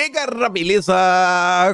aí, galera, beleza?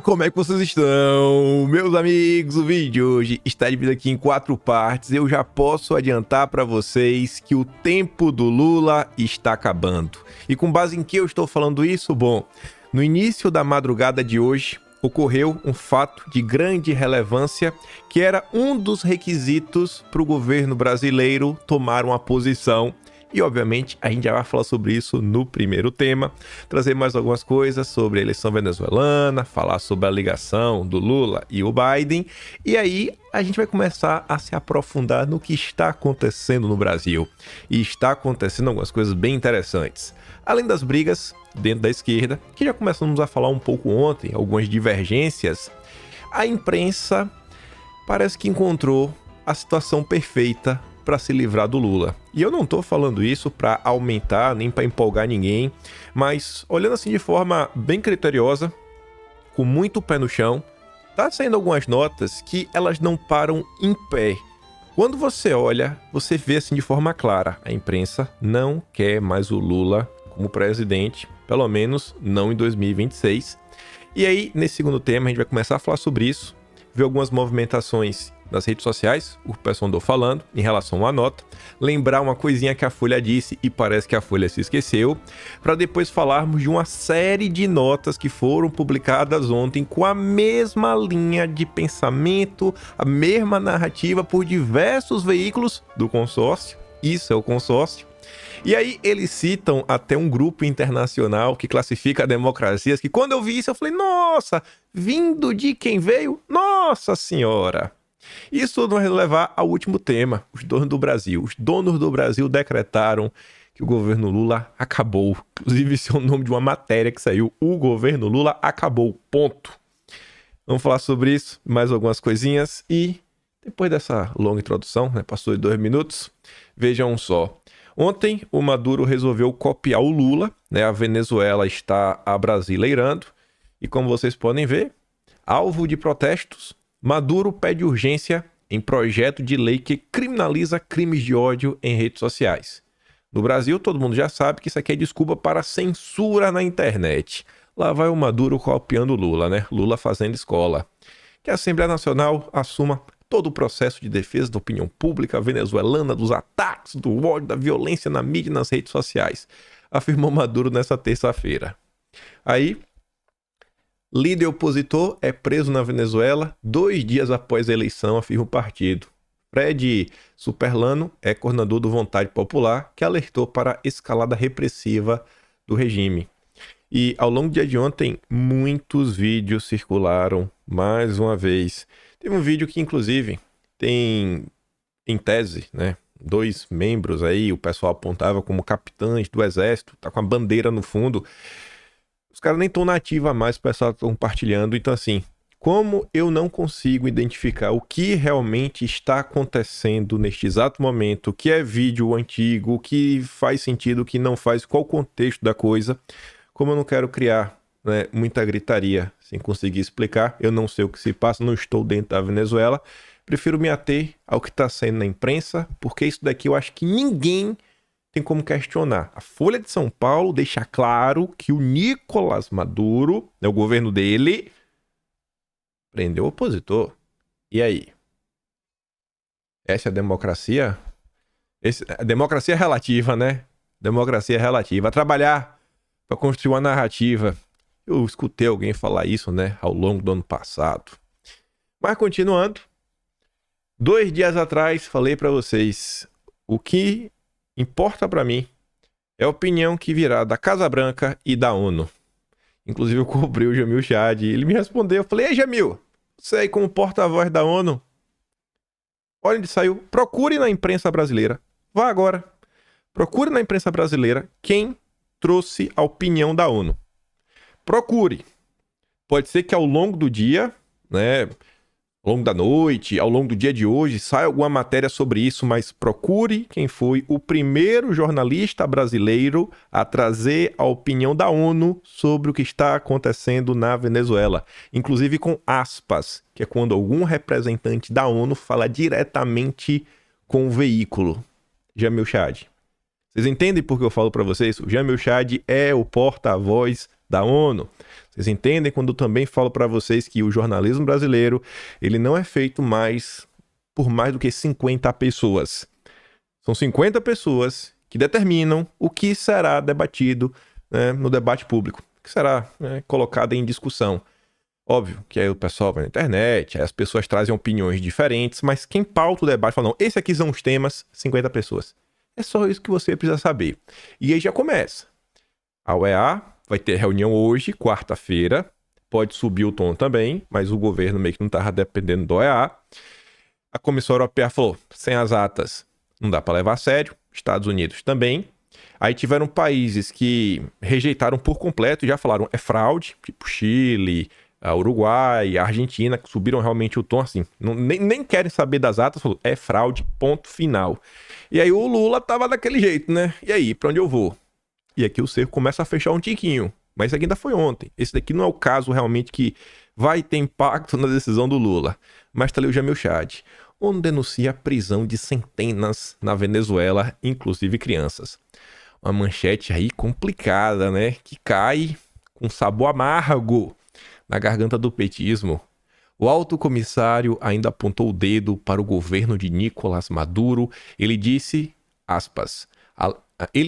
Como é que vocês estão? Meus amigos, o vídeo de hoje está dividido aqui em 4 partes. Eu já posso adiantar para vocês que o tempo do Lula está acabando. E com base em que eu estou falando isso? Bom, no início da madrugada de hoje, ocorreu um fato de grande relevância, que era um dos requisitos para o governo brasileiro tomar uma posição. E, obviamente, a gente já vai falar sobre isso no primeiro tema, trazer mais algumas coisas sobre a eleição venezuelana, falar sobre a ligação do Lula e o Biden, e aí a gente vai começar a se aprofundar no que está acontecendo no Brasil. E está acontecendo algumas coisas bem interessantes. Além das brigas dentro da esquerda, que já começamos a falar um pouco ontem, algumas divergências, a imprensa parece que encontrou a situação perfeita para se livrar do Lula. E eu não tô falando isso para aumentar, nem para empolgar ninguém, mas olhando assim de forma bem criteriosa, com muito pé no chão, tá saindo algumas notas que elas não param em pé. Quando você olha, você vê assim de forma clara, a imprensa não quer mais o Lula como presidente, pelo menos não em 2026. E aí, nesse segundo tema, a gente vai começar a falar sobre isso, ver algumas movimentações nas redes sociais, o pessoal andou falando em relação à nota, lembrar uma coisinha que a Folha disse e parece que a Folha se esqueceu, para depois falarmos de uma série de notas que foram publicadas ontem com a mesma linha de pensamento, a mesma narrativa por diversos veículos do consórcio. Isso é o consórcio. E aí eles citam até um grupo internacional que classifica democracias, que quando eu vi isso eu falei, nossa, vindo de quem veio? Nossa Senhora! Isso tudo vai levar ao último tema, os donos do Brasil. Os donos do Brasil decretaram que o governo Lula acabou. Inclusive, esse é o nome de uma matéria que saiu. O governo Lula acabou, ponto. Vamos falar sobre isso, mais algumas coisinhas. E depois dessa longa introdução, passou de 2 minutos, vejam só. Ontem, o Maduro resolveu copiar o Lula, a Venezuela está abrasileirando. E como vocês podem ver, alvo de protestos, Maduro pede urgência em projeto de lei que criminaliza crimes de ódio em redes sociais. No Brasil, todo mundo já sabe que isso aqui é desculpa para censura na internet. Lá vai o Maduro copiando o Lula, Lula fazendo escola. Que a Assembleia Nacional assuma todo o processo de defesa da opinião pública venezuelana, dos ataques, do ódio, da violência na mídia e nas redes sociais, afirmou Maduro nessa terça-feira. Aí, líder opositor é preso na Venezuela 2 dias após a eleição, afirma o partido. Fred Superlano é coordenador do Vontade Popular, que alertou para a escalada repressiva do regime. E ao longo do dia de ontem, muitos vídeos circularam mais uma vez. Teve um vídeo que, inclusive, tem, em tese, 2 membros aí, o pessoal apontava como capitães do exército, tá com a bandeira no fundo. Os caras nem estão na ativa mais, o pessoal está compartilhando. Então, assim, como eu não consigo identificar o que realmente está acontecendo neste exato momento, o que é vídeo antigo, o que faz sentido, o que não faz, qual o contexto da coisa, como eu não quero criar muita gritaria sem conseguir explicar, eu não sei o que se passa, não estou dentro da Venezuela, prefiro me ater ao que está saindo na imprensa, porque isso daqui eu acho que ninguém tem como questionar. A Folha de São Paulo deixa claro que o Nicolás Maduro, o governo dele, prendeu o opositor. E aí? Essa é a democracia? A democracia é relativa, Democracia é relativa. Trabalhar para construir uma narrativa. Eu escutei alguém falar isso, ao longo do ano passado. Mas continuando, 2 dias atrás falei para vocês o que importa para mim é a opinião que virá da Casa Branca e da ONU. Inclusive eu cobri o Jamil Chad, ele me respondeu, eu falei, ei Jamil, você aí como porta-voz da ONU, olha onde saiu, procure na imprensa brasileira, vá agora, procure na imprensa brasileira quem trouxe a opinião da ONU. Procure. Pode ser que ao longo do dia, ao longo da noite, ao longo do dia de hoje, saia alguma matéria sobre isso, mas procure quem foi o primeiro jornalista brasileiro a trazer a opinião da ONU sobre o que está acontecendo na Venezuela. Inclusive com aspas, que é quando algum representante da ONU fala diretamente com o veículo. Jamil Chad. Vocês entendem por que eu falo para vocês? O Jamil Chad é o porta-voz da ONU. Vocês entendem quando eu também falo para vocês que o jornalismo brasileiro, ele não é feito mais por mais do que 50 pessoas. São 50 pessoas que determinam o que será debatido, né, no debate público, o que será, né, colocado em discussão. Óbvio que aí o pessoal vai na internet, aí as pessoas trazem opiniões diferentes, mas quem pauta o debate fala, não, esse aqui são os temas, 50 pessoas. É só isso que você precisa saber. E aí já começa. A UEA vai ter reunião hoje, quarta-feira, pode subir o tom também, mas o governo meio que não estava dependendo do UEA. A Comissão Europeia falou, sem as atas não dá para levar a sério, Estados Unidos também. Aí tiveram países que rejeitaram por completo e já falaram, é fraude, tipo Chile, a Uruguai, a Argentina, que subiram realmente o tom, assim, nem querem saber das atas, falou, é fraude, ponto final. E aí o Lula tava daquele jeito, né? E aí, pra onde eu vou? E aqui o cerco começa a fechar um tiquinho, mas isso aqui ainda foi ontem. Esse daqui não é o caso realmente que vai ter impacto na decisão do Lula. Mas tá ali o Jamil Chad, onde denuncia a prisão de centenas na Venezuela, inclusive crianças. Uma manchete aí complicada, né? Que cai com sabor amargo na garganta do petismo. O alto comissário ainda apontou o dedo para o governo de Nicolás Maduro. Ele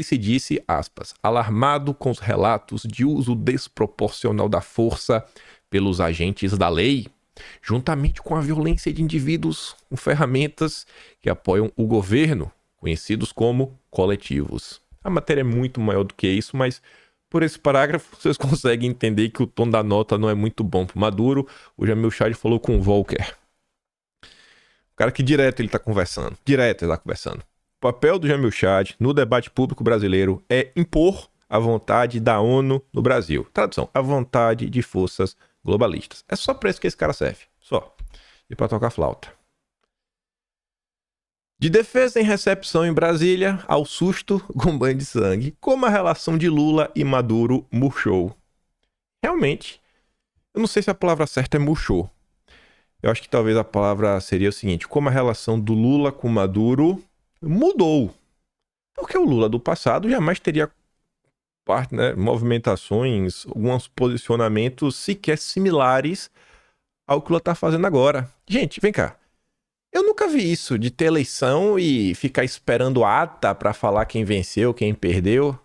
se disse, aspas, alarmado com os relatos de uso desproporcional da força pelos agentes da lei, juntamente com a violência de indivíduos com ferramentas que apoiam o governo, conhecidos como coletivos. A matéria é muito maior do que isso, mas por esse parágrafo vocês conseguem entender que o tom da nota não é muito bom para Maduro. O Jamil Chad falou com o Volcker. O cara que direto ele está conversando. O papel do Jamil Chad no debate público brasileiro é impor a vontade da ONU no Brasil. Tradução, a vontade de forças globalistas. É só para isso que esse cara serve. Só. E para tocar flauta. De defesa em recepção em Brasília, ao susto com banho de sangue, como a relação de Lula e Maduro murchou. Realmente, eu não sei se a palavra certa é murchou. Eu acho que talvez a palavra seria o seguinte, como a relação do Lula com Maduro mudou. Porque o Lula do passado jamais teria movimentações, alguns posicionamentos sequer similares ao que o Lula está fazendo agora. Gente, vem cá. Eu nunca vi isso, de ter eleição e ficar esperando ata pra falar quem venceu, quem perdeu.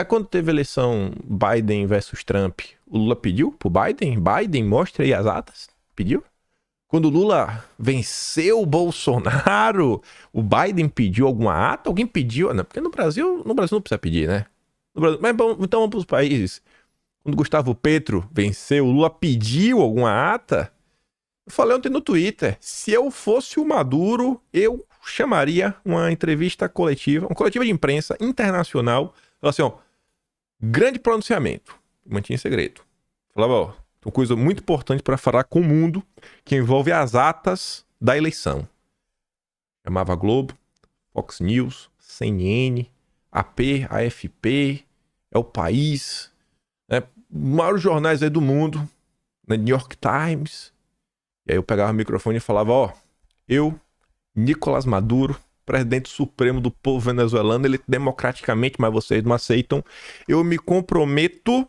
Quando teve eleição Biden versus Trump, o Lula pediu pro Biden? Biden, mostra aí as atas. Pediu? Quando o Lula venceu o Bolsonaro, o Biden pediu alguma ata? Alguém pediu? Não, porque no Brasil não precisa pedir, né? Mas bom, então vamos pros países. Quando Gustavo Petro venceu, o Lula pediu alguma ata? Eu falei ontem no Twitter, se eu fosse o Maduro, eu chamaria uma entrevista coletiva, uma coletiva de imprensa internacional, falava assim, ó, grande pronunciamento, mantinha em segredo. Falava, ó, uma coisa muito importante para falar com o mundo, que envolve as atas da eleição. Chamava Globo, Fox News, CNN, AP, AFP, É o País, né, maiores jornais aí do mundo, né, New York Times. E aí eu pegava o microfone e falava, ó, eu, Nicolás Maduro, presidente supremo do povo venezuelano, ele democraticamente, mas vocês não aceitam, eu me comprometo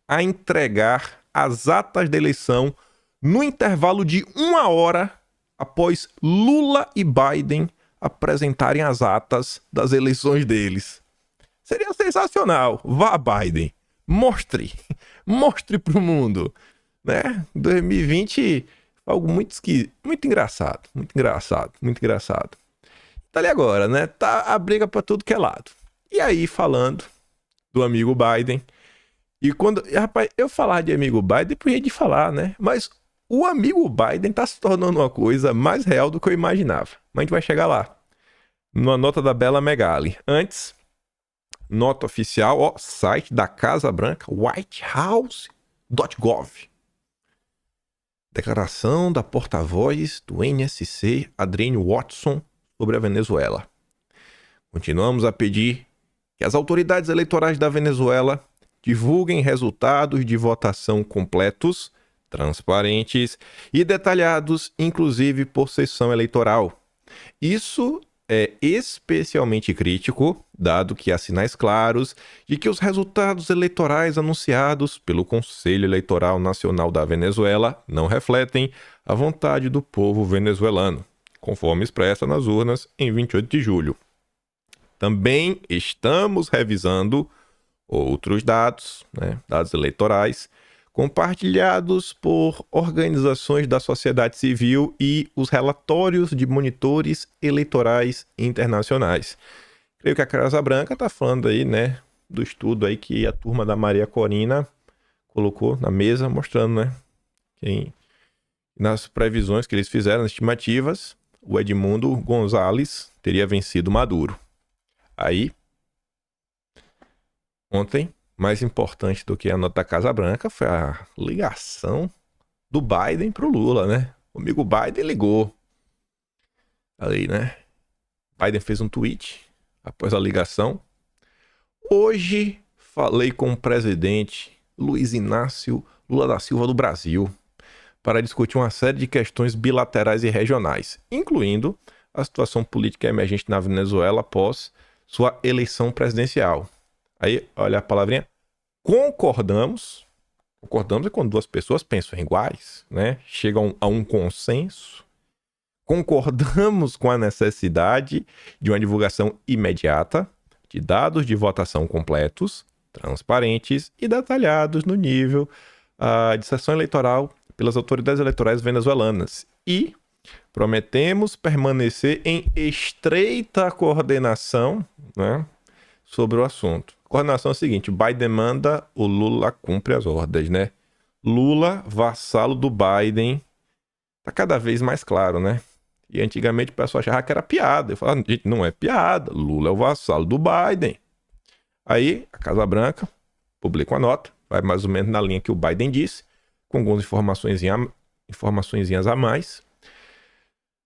a entregar as atas da eleição no intervalo de 1 hora após Lula e Biden apresentarem as atas das eleições deles. Seria sensacional. Vá, Biden. Mostre pro mundo. Né? 2020... algo muito engraçado. Tá ali agora, né? Tá a briga pra tudo que é lado. E aí, falando do amigo Biden. E quando... rapaz, eu falar de amigo Biden, depois de falar, né? Mas o amigo Biden tá se tornando uma coisa mais real do que eu imaginava. Mas a gente vai chegar lá. Numa nota da Bela Megali. Antes, nota oficial, ó, site da Casa Branca, whitehouse.gov. Declaração da porta-voz do NSC, Adrienne Watson, sobre a Venezuela. Continuamos a pedir que as autoridades eleitorais da Venezuela divulguem resultados de votação completos, transparentes e detalhados, inclusive por sessão eleitoral. Isso é especialmente crítico, dado que há sinais claros de que os resultados eleitorais anunciados pelo Conselho Eleitoral Nacional da Venezuela não refletem a vontade do povo venezuelano, conforme expressa nas urnas em 28 de julho. Também estamos revisando outros dados, dados eleitorais, compartilhados por organizações da sociedade civil e os relatórios de monitores eleitorais internacionais. Creio que a Casa Branca está falando aí, do estudo aí que a turma da Maria Corina colocou na mesa, mostrando, que nas previsões que eles fizeram, nas estimativas, o Edmundo Gonzalez teria vencido Maduro. Aí, ontem, mais importante do que a nota da Casa Branca foi a ligação do Biden pro Lula, O amigo Biden ligou. Ali, Biden fez um tweet após a ligação. Hoje falei com o presidente Luiz Inácio Lula da Silva do Brasil para discutir uma série de questões bilaterais e regionais, incluindo a situação política emergente na Venezuela após sua eleição presidencial. Aí, olha a palavrinha. Concordamos é quando duas pessoas pensam iguais, chegam a um consenso. Concordamos com a necessidade de uma divulgação imediata de dados de votação completos, transparentes e detalhados no nível de sessão eleitoral pelas autoridades eleitorais venezuelanas. E prometemos permanecer em estreita coordenação, sobre o assunto. Coordenação é o seguinte: Biden manda, o Lula cumpre as ordens, Lula, vassalo do Biden, tá cada vez mais claro, E antigamente o pessoal achava que era piada. Eu falava, gente, não é piada, Lula é o vassalo do Biden. Aí, a Casa Branca publica uma nota, vai mais ou menos na linha que o Biden disse, com algumas informaçõezinhas a mais.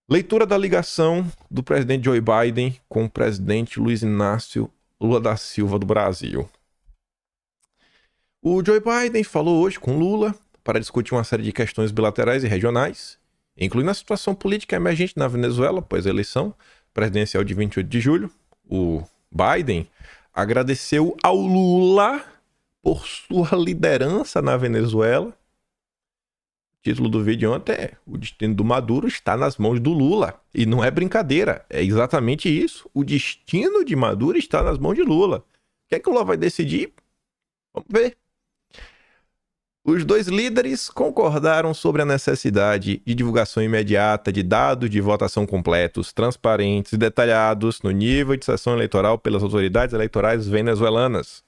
Leitura da ligação do presidente Joe Biden com o presidente Luiz Inácio Lula da Silva do Brasil. O Joe Biden falou hoje com Lula para discutir uma série de questões bilaterais e regionais, incluindo a situação política emergente na Venezuela após a eleição presidencial de 28 de julho. O Biden agradeceu ao Lula por sua liderança na Venezuela. O título do vídeo ontem é: o destino do Maduro está nas mãos do Lula. E não é brincadeira, é exatamente isso. O destino de Maduro está nas mãos de Lula. O que é que o Lula vai decidir? Vamos ver. Os dois líderes concordaram sobre a necessidade de divulgação imediata de dados de votação completos, transparentes e detalhados no nível de sessão eleitoral pelas autoridades eleitorais venezuelanas.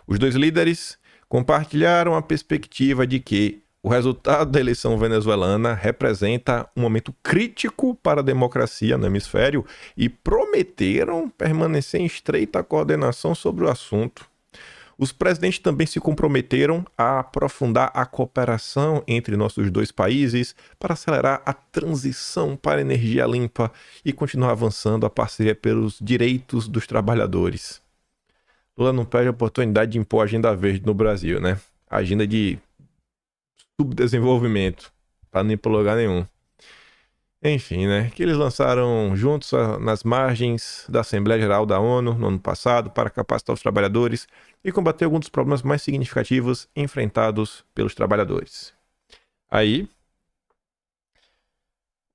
Os dois líderes compartilharam a perspectiva de que o resultado da eleição venezuelana representa um momento crítico para a democracia no hemisfério e prometeram permanecer em estreita coordenação sobre o assunto. Os presidentes também se comprometeram a aprofundar a cooperação entre nossos dois países para acelerar a transição para a energia limpa e continuar avançando a parceria pelos direitos dos trabalhadores. Lula não perde a oportunidade de impor a agenda verde no Brasil, A agenda de subdesenvolvimento, para não ir para lugar nenhum. Enfim, que eles lançaram juntos nas margens da Assembleia Geral da ONU no ano passado para capacitar os trabalhadores e combater alguns dos problemas mais significativos enfrentados pelos trabalhadores. Aí,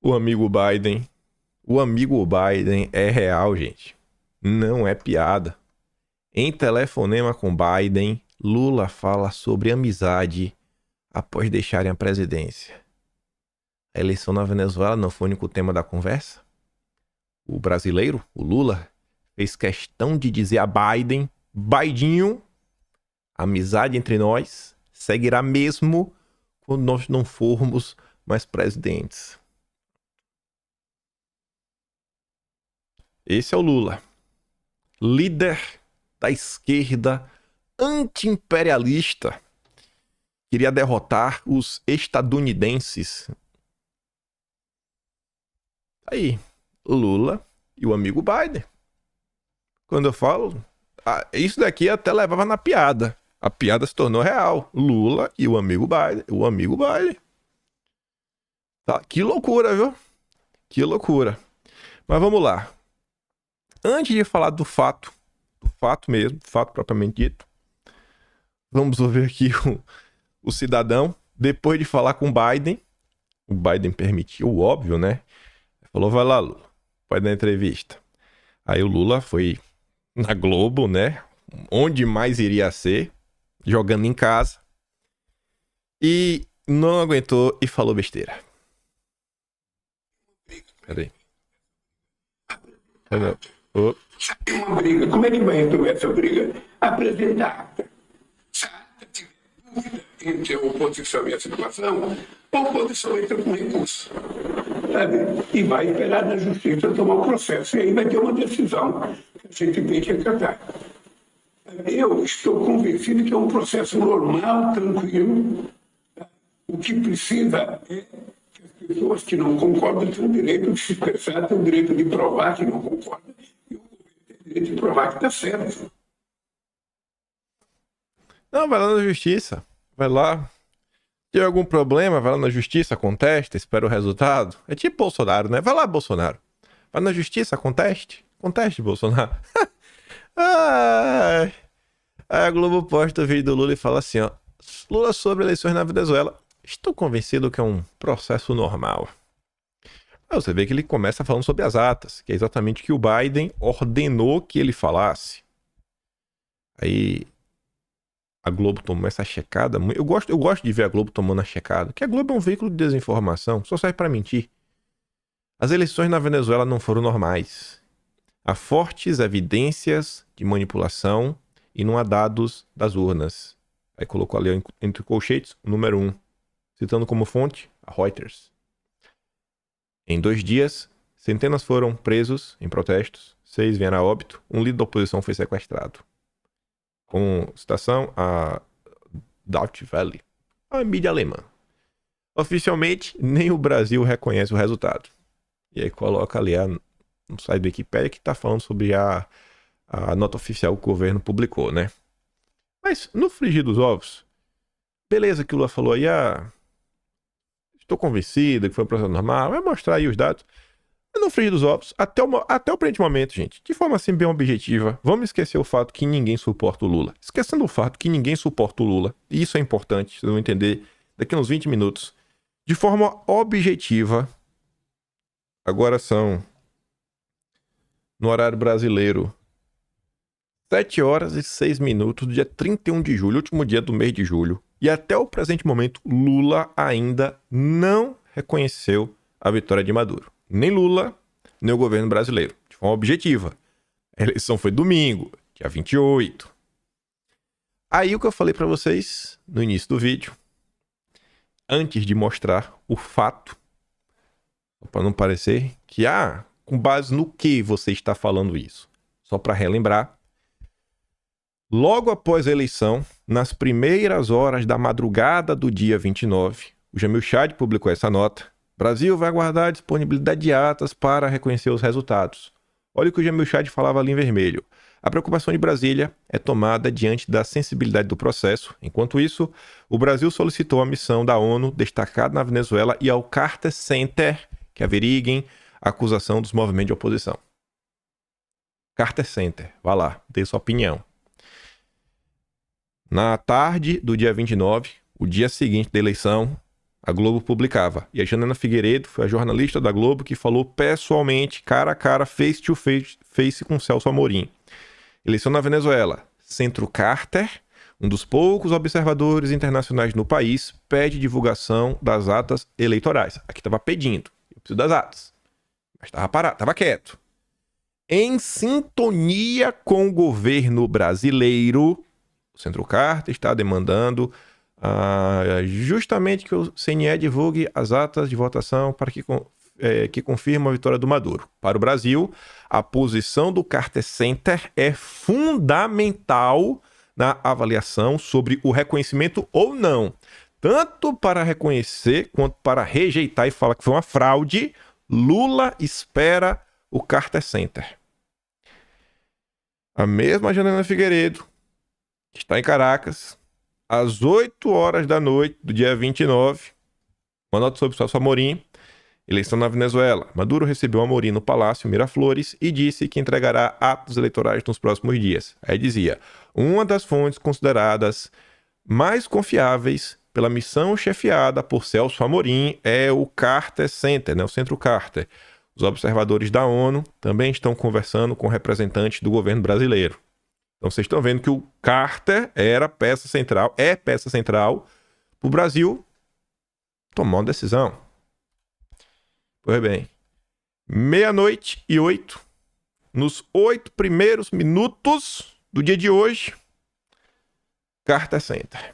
o amigo Biden é real, gente. Não é piada. Em telefonema com Biden, Lula fala sobre amizade após deixarem a presidência. A eleição na Venezuela não foi o único tema da conversa. O brasileiro, o Lula, fez questão de dizer a Biden, Bidinho, a amizade entre nós seguirá mesmo quando nós não formos mais presidentes. Esse é o Lula, líder da esquerda anti-imperialista. Queria derrotar os estadunidenses. Aí, Lula e o amigo Biden. Quando eu falo, isso daqui até levava na piada. A piada se tornou real. Lula e o amigo Biden. O amigo Biden. Tá, que loucura, viu? Que loucura. Mas vamos lá. antes de falar do fato mesmo, fato propriamente dito, vamos ouvir aqui o cidadão, depois de falar com o Biden permitiu o óbvio, né? Falou, vai lá, Lula, pode dar entrevista. Aí o Lula foi na Globo, né? Onde mais iria ser, jogando em casa. E não aguentou e falou besteira. Peraí. Oh. Tem uma briga. Como é que vai resolver essa briga? Apresentar a ata. Se a ata tiver dúvida entre a oposição e a situação, a oposição entra com recurso. Sabe? E vai esperar na justiça tomar o processo. E aí vai ter uma decisão que a gente tem que acatar. Eu estou convencido que é um processo normal, tranquilo. O que precisa é que as pessoas que não concordam têm o direito de se expressar, têm o direito de provar que não concordam, e o governo tem o direito de provar que está certo. Não, vai lá na justiça. Vai lá. Tem algum problema, vai lá na justiça, contesta, espera o resultado. É tipo Bolsonaro, né? Vai lá, Bolsonaro. Vai na justiça, conteste. Conteste, Bolsonaro. Aí a Globo posta o vídeo do Lula e fala assim, ó. Lula sobre eleições na Venezuela. Estou convencido que é um processo normal. Aí você vê que ele começa falando sobre as atas, que é exatamente o que o Biden ordenou que ele falasse. Aí a Globo tomou essa checada. Eu gosto de ver a Globo tomando a checada, porque a Globo é um veículo de desinformação, só serve para mentir. As eleições na Venezuela não foram normais. Há fortes evidências de manipulação e não há dados das urnas. Aí colocou ali entre colchetes o número 1, citando como fonte a Reuters. Em 2 dias, centenas foram presos em protestos, 6 vieram a óbito, um líder da oposição foi sequestrado. Com citação a Deutsche Welle, a mídia alemã. Oficialmente, nem o Brasil reconhece o resultado. E aí coloca ali no site do Wikipedia que está falando sobre a nota oficial que o governo publicou, né? Mas no frigir dos ovos, beleza que o Lula falou aí, estou convencido que foi um processo normal, vai mostrar aí os dados. Mas no frigir dos ovos, até o presente momento, gente, de forma assim bem objetiva, vamos esquecer o fato que ninguém suporta o Lula. Esquecendo o fato que ninguém suporta o Lula, e isso é importante, vocês vão entender daqui a uns 20 minutos. De forma objetiva, agora são, no horário brasileiro, 7h06 do dia 31 de julho, último dia do mês de julho. E até o presente momento, Lula ainda não reconheceu a vitória de Maduro. Nem Lula, nem o governo brasileiro. De forma objetiva. A eleição foi domingo, dia 28. Aí o que eu falei para vocês no início do vídeo, antes de mostrar o fato, para não parecer que, com base no que você está falando isso? Só para relembrar, logo após a eleição, nas primeiras horas da madrugada do dia 29, o Jamil Chad publicou essa nota. Brasil vai aguardar a disponibilidade de atas para reconhecer os resultados. Olha o que o Jamil Chad falava ali em vermelho. A preocupação de Brasília é tomada diante da sensibilidade do processo. Enquanto isso, o Brasil solicitou a missão da ONU destacada na Venezuela e ao Carter Center que averiguem a acusação dos movimentos de oposição. Carter Center, vá lá, dê sua opinião. Na tarde do dia 29, o dia seguinte da eleição, a Globo publicava. E a Janaina Figueiredo foi a jornalista da Globo que falou pessoalmente, cara a cara, face to face com Celso Amorim. Eleição na Venezuela. Centro Carter, um dos poucos observadores internacionais no país, pede divulgação das atas eleitorais. Aqui estava pedindo. Eu preciso das atas. Mas estava parado, estava quieto. Em sintonia com o governo brasileiro, o Centro Carter está demandando justamente que o CNE divulgue as atas de votação para que confirmam a vitória do Maduro. Para o Brasil, a posição do Carter Center é fundamental na avaliação sobre o reconhecimento ou não. Tanto para reconhecer quanto para rejeitar e falar que foi uma fraude, Lula espera o Carter Center. A mesma Janaina Figueiredo, que está em Caracas, às 8h da noite do dia 29, uma nota sobre o Celso Amorim, Eleição na Venezuela. Maduro recebeu Amorim no Palácio Miraflores e disse que entregará atos eleitorais nos próximos dias. Aí dizia, uma das fontes consideradas mais confiáveis pela missão chefiada por Celso Amorim é o Carter Center, né, o Centro Carter. Os observadores da ONU também estão conversando com representantes do governo brasileiro. Então vocês estão vendo que o Carter é peça central para o Brasil tomar uma decisão. Pois bem, 00:08, nos 8 primeiros minutos do dia de hoje, Carter Center.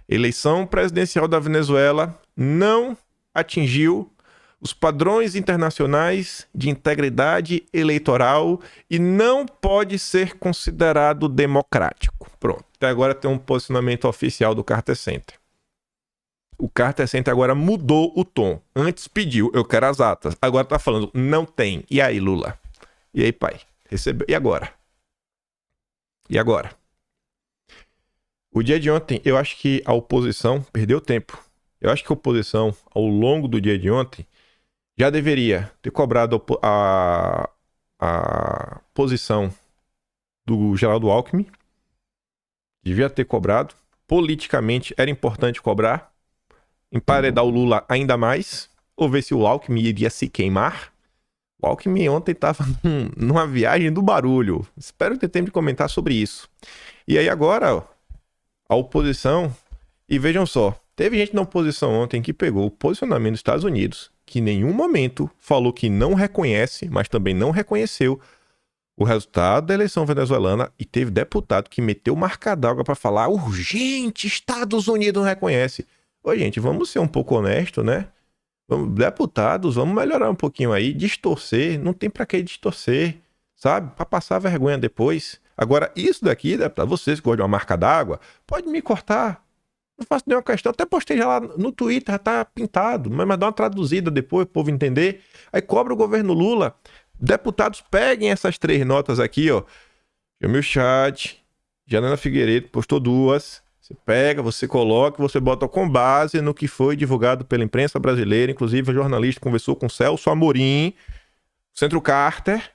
Eleição presidencial da Venezuela não atingiu os padrões internacionais de integridade eleitoral e não pode ser considerado democrático. Pronto, até agora tem um posicionamento oficial do Carter Center. O Carter Center agora mudou o tom. Antes pediu, eu quero as atas. Agora tá falando, não tem. E aí, Lula? E aí, pai? Recebeu. E agora? E agora? O dia de ontem, eu acho que a oposição perdeu tempo. Eu acho que a oposição, ao longo do dia de ontem, já deveria ter cobrado a posição do Geraldo Alckmin. Devia ter cobrado. Politicamente, era importante cobrar. Emparedar o Lula ainda mais, ou ver se o Alckmin iria se queimar. O Alckmin ontem estava numa viagem do barulho. Espero ter tempo de comentar sobre isso. E aí agora, a oposição, e vejam só, teve gente na oposição ontem que pegou o posicionamento dos Estados Unidos, que em nenhum momento falou que não reconhece, mas também não reconheceu o resultado da eleição venezuelana, e teve deputado que meteu marca d'água para falar, urgente, Estados Unidos não reconhece. Ô, gente, vamos ser um pouco honestos, né? Deputados, vamos melhorar um pouquinho aí, distorcer, não tem pra que distorcer, sabe? Pra passar vergonha depois. Agora, isso daqui, deputado, vocês que gostam de uma marca d'água, pode me cortar. Não faço nenhuma questão, até postei já lá no Twitter, já tá pintado, mas dá uma traduzida depois, o povo entender. Aí cobra o governo Lula. Deputados, peguem essas 3 notas aqui, ó. Jamil Chad, Janela Figueiredo postou 2. Você pega, você coloca, você bota com base no que foi divulgado pela imprensa brasileira. Inclusive, a jornalista conversou com Celso Amorim, Centro Carter,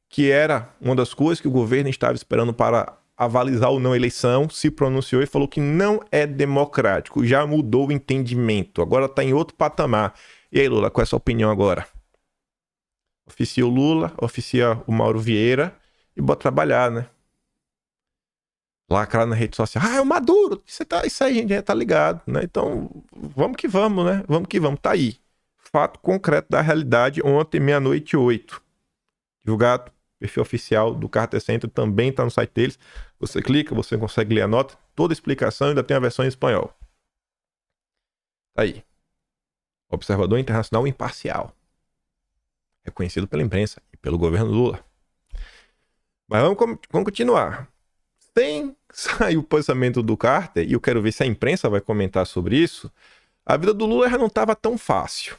que era uma das coisas que o governo estava esperando para avalizar ou não a eleição, se pronunciou e falou que não é democrático. Já mudou o entendimento. Agora está em outro patamar. E aí, Lula, qual é a sua opinião agora? Oficia o Lula, oficia o Mauro Vieira e bota trabalhar, né? Lacrar na rede social. Ah, é o Maduro. Isso aí, a gente já tá ligado, né? Então, vamos que vamos, né? Vamos que vamos. Tá aí. Fato concreto da realidade. Ontem, 00:08. Divulgado. Perfil oficial do Carter Center também tá no site deles. Você clica, você consegue ler a nota. Toda a explicação, ainda tem a versão em espanhol. Tá aí. Observador Internacional Imparcial. Reconhecido pela imprensa e pelo governo Lula. Mas vamos continuar. Sem sair o posicionamento do Carter, e eu quero ver se a imprensa vai comentar sobre isso, a vida do Lula já não estava tão fácil.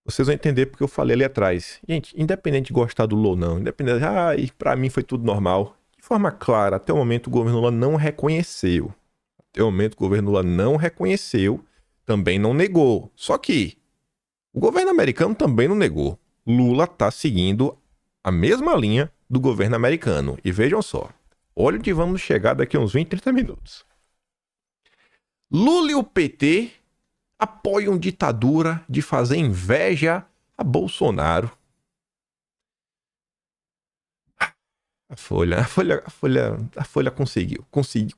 Vocês vão entender porque eu falei ali atrás. Gente, independente de gostar do Lula ou não, independente de, pra mim foi tudo normal. De forma clara, até o momento o governo Lula não reconheceu. Até o momento o governo Lula não reconheceu, também não negou. Só que o governo americano também não negou. Lula tá seguindo a mesma linha do governo americano. E vejam só, olha onde vamos chegar daqui a uns 20, 30 minutos. Lula e o PT apoiam ditadura de fazer inveja a Bolsonaro. A Folha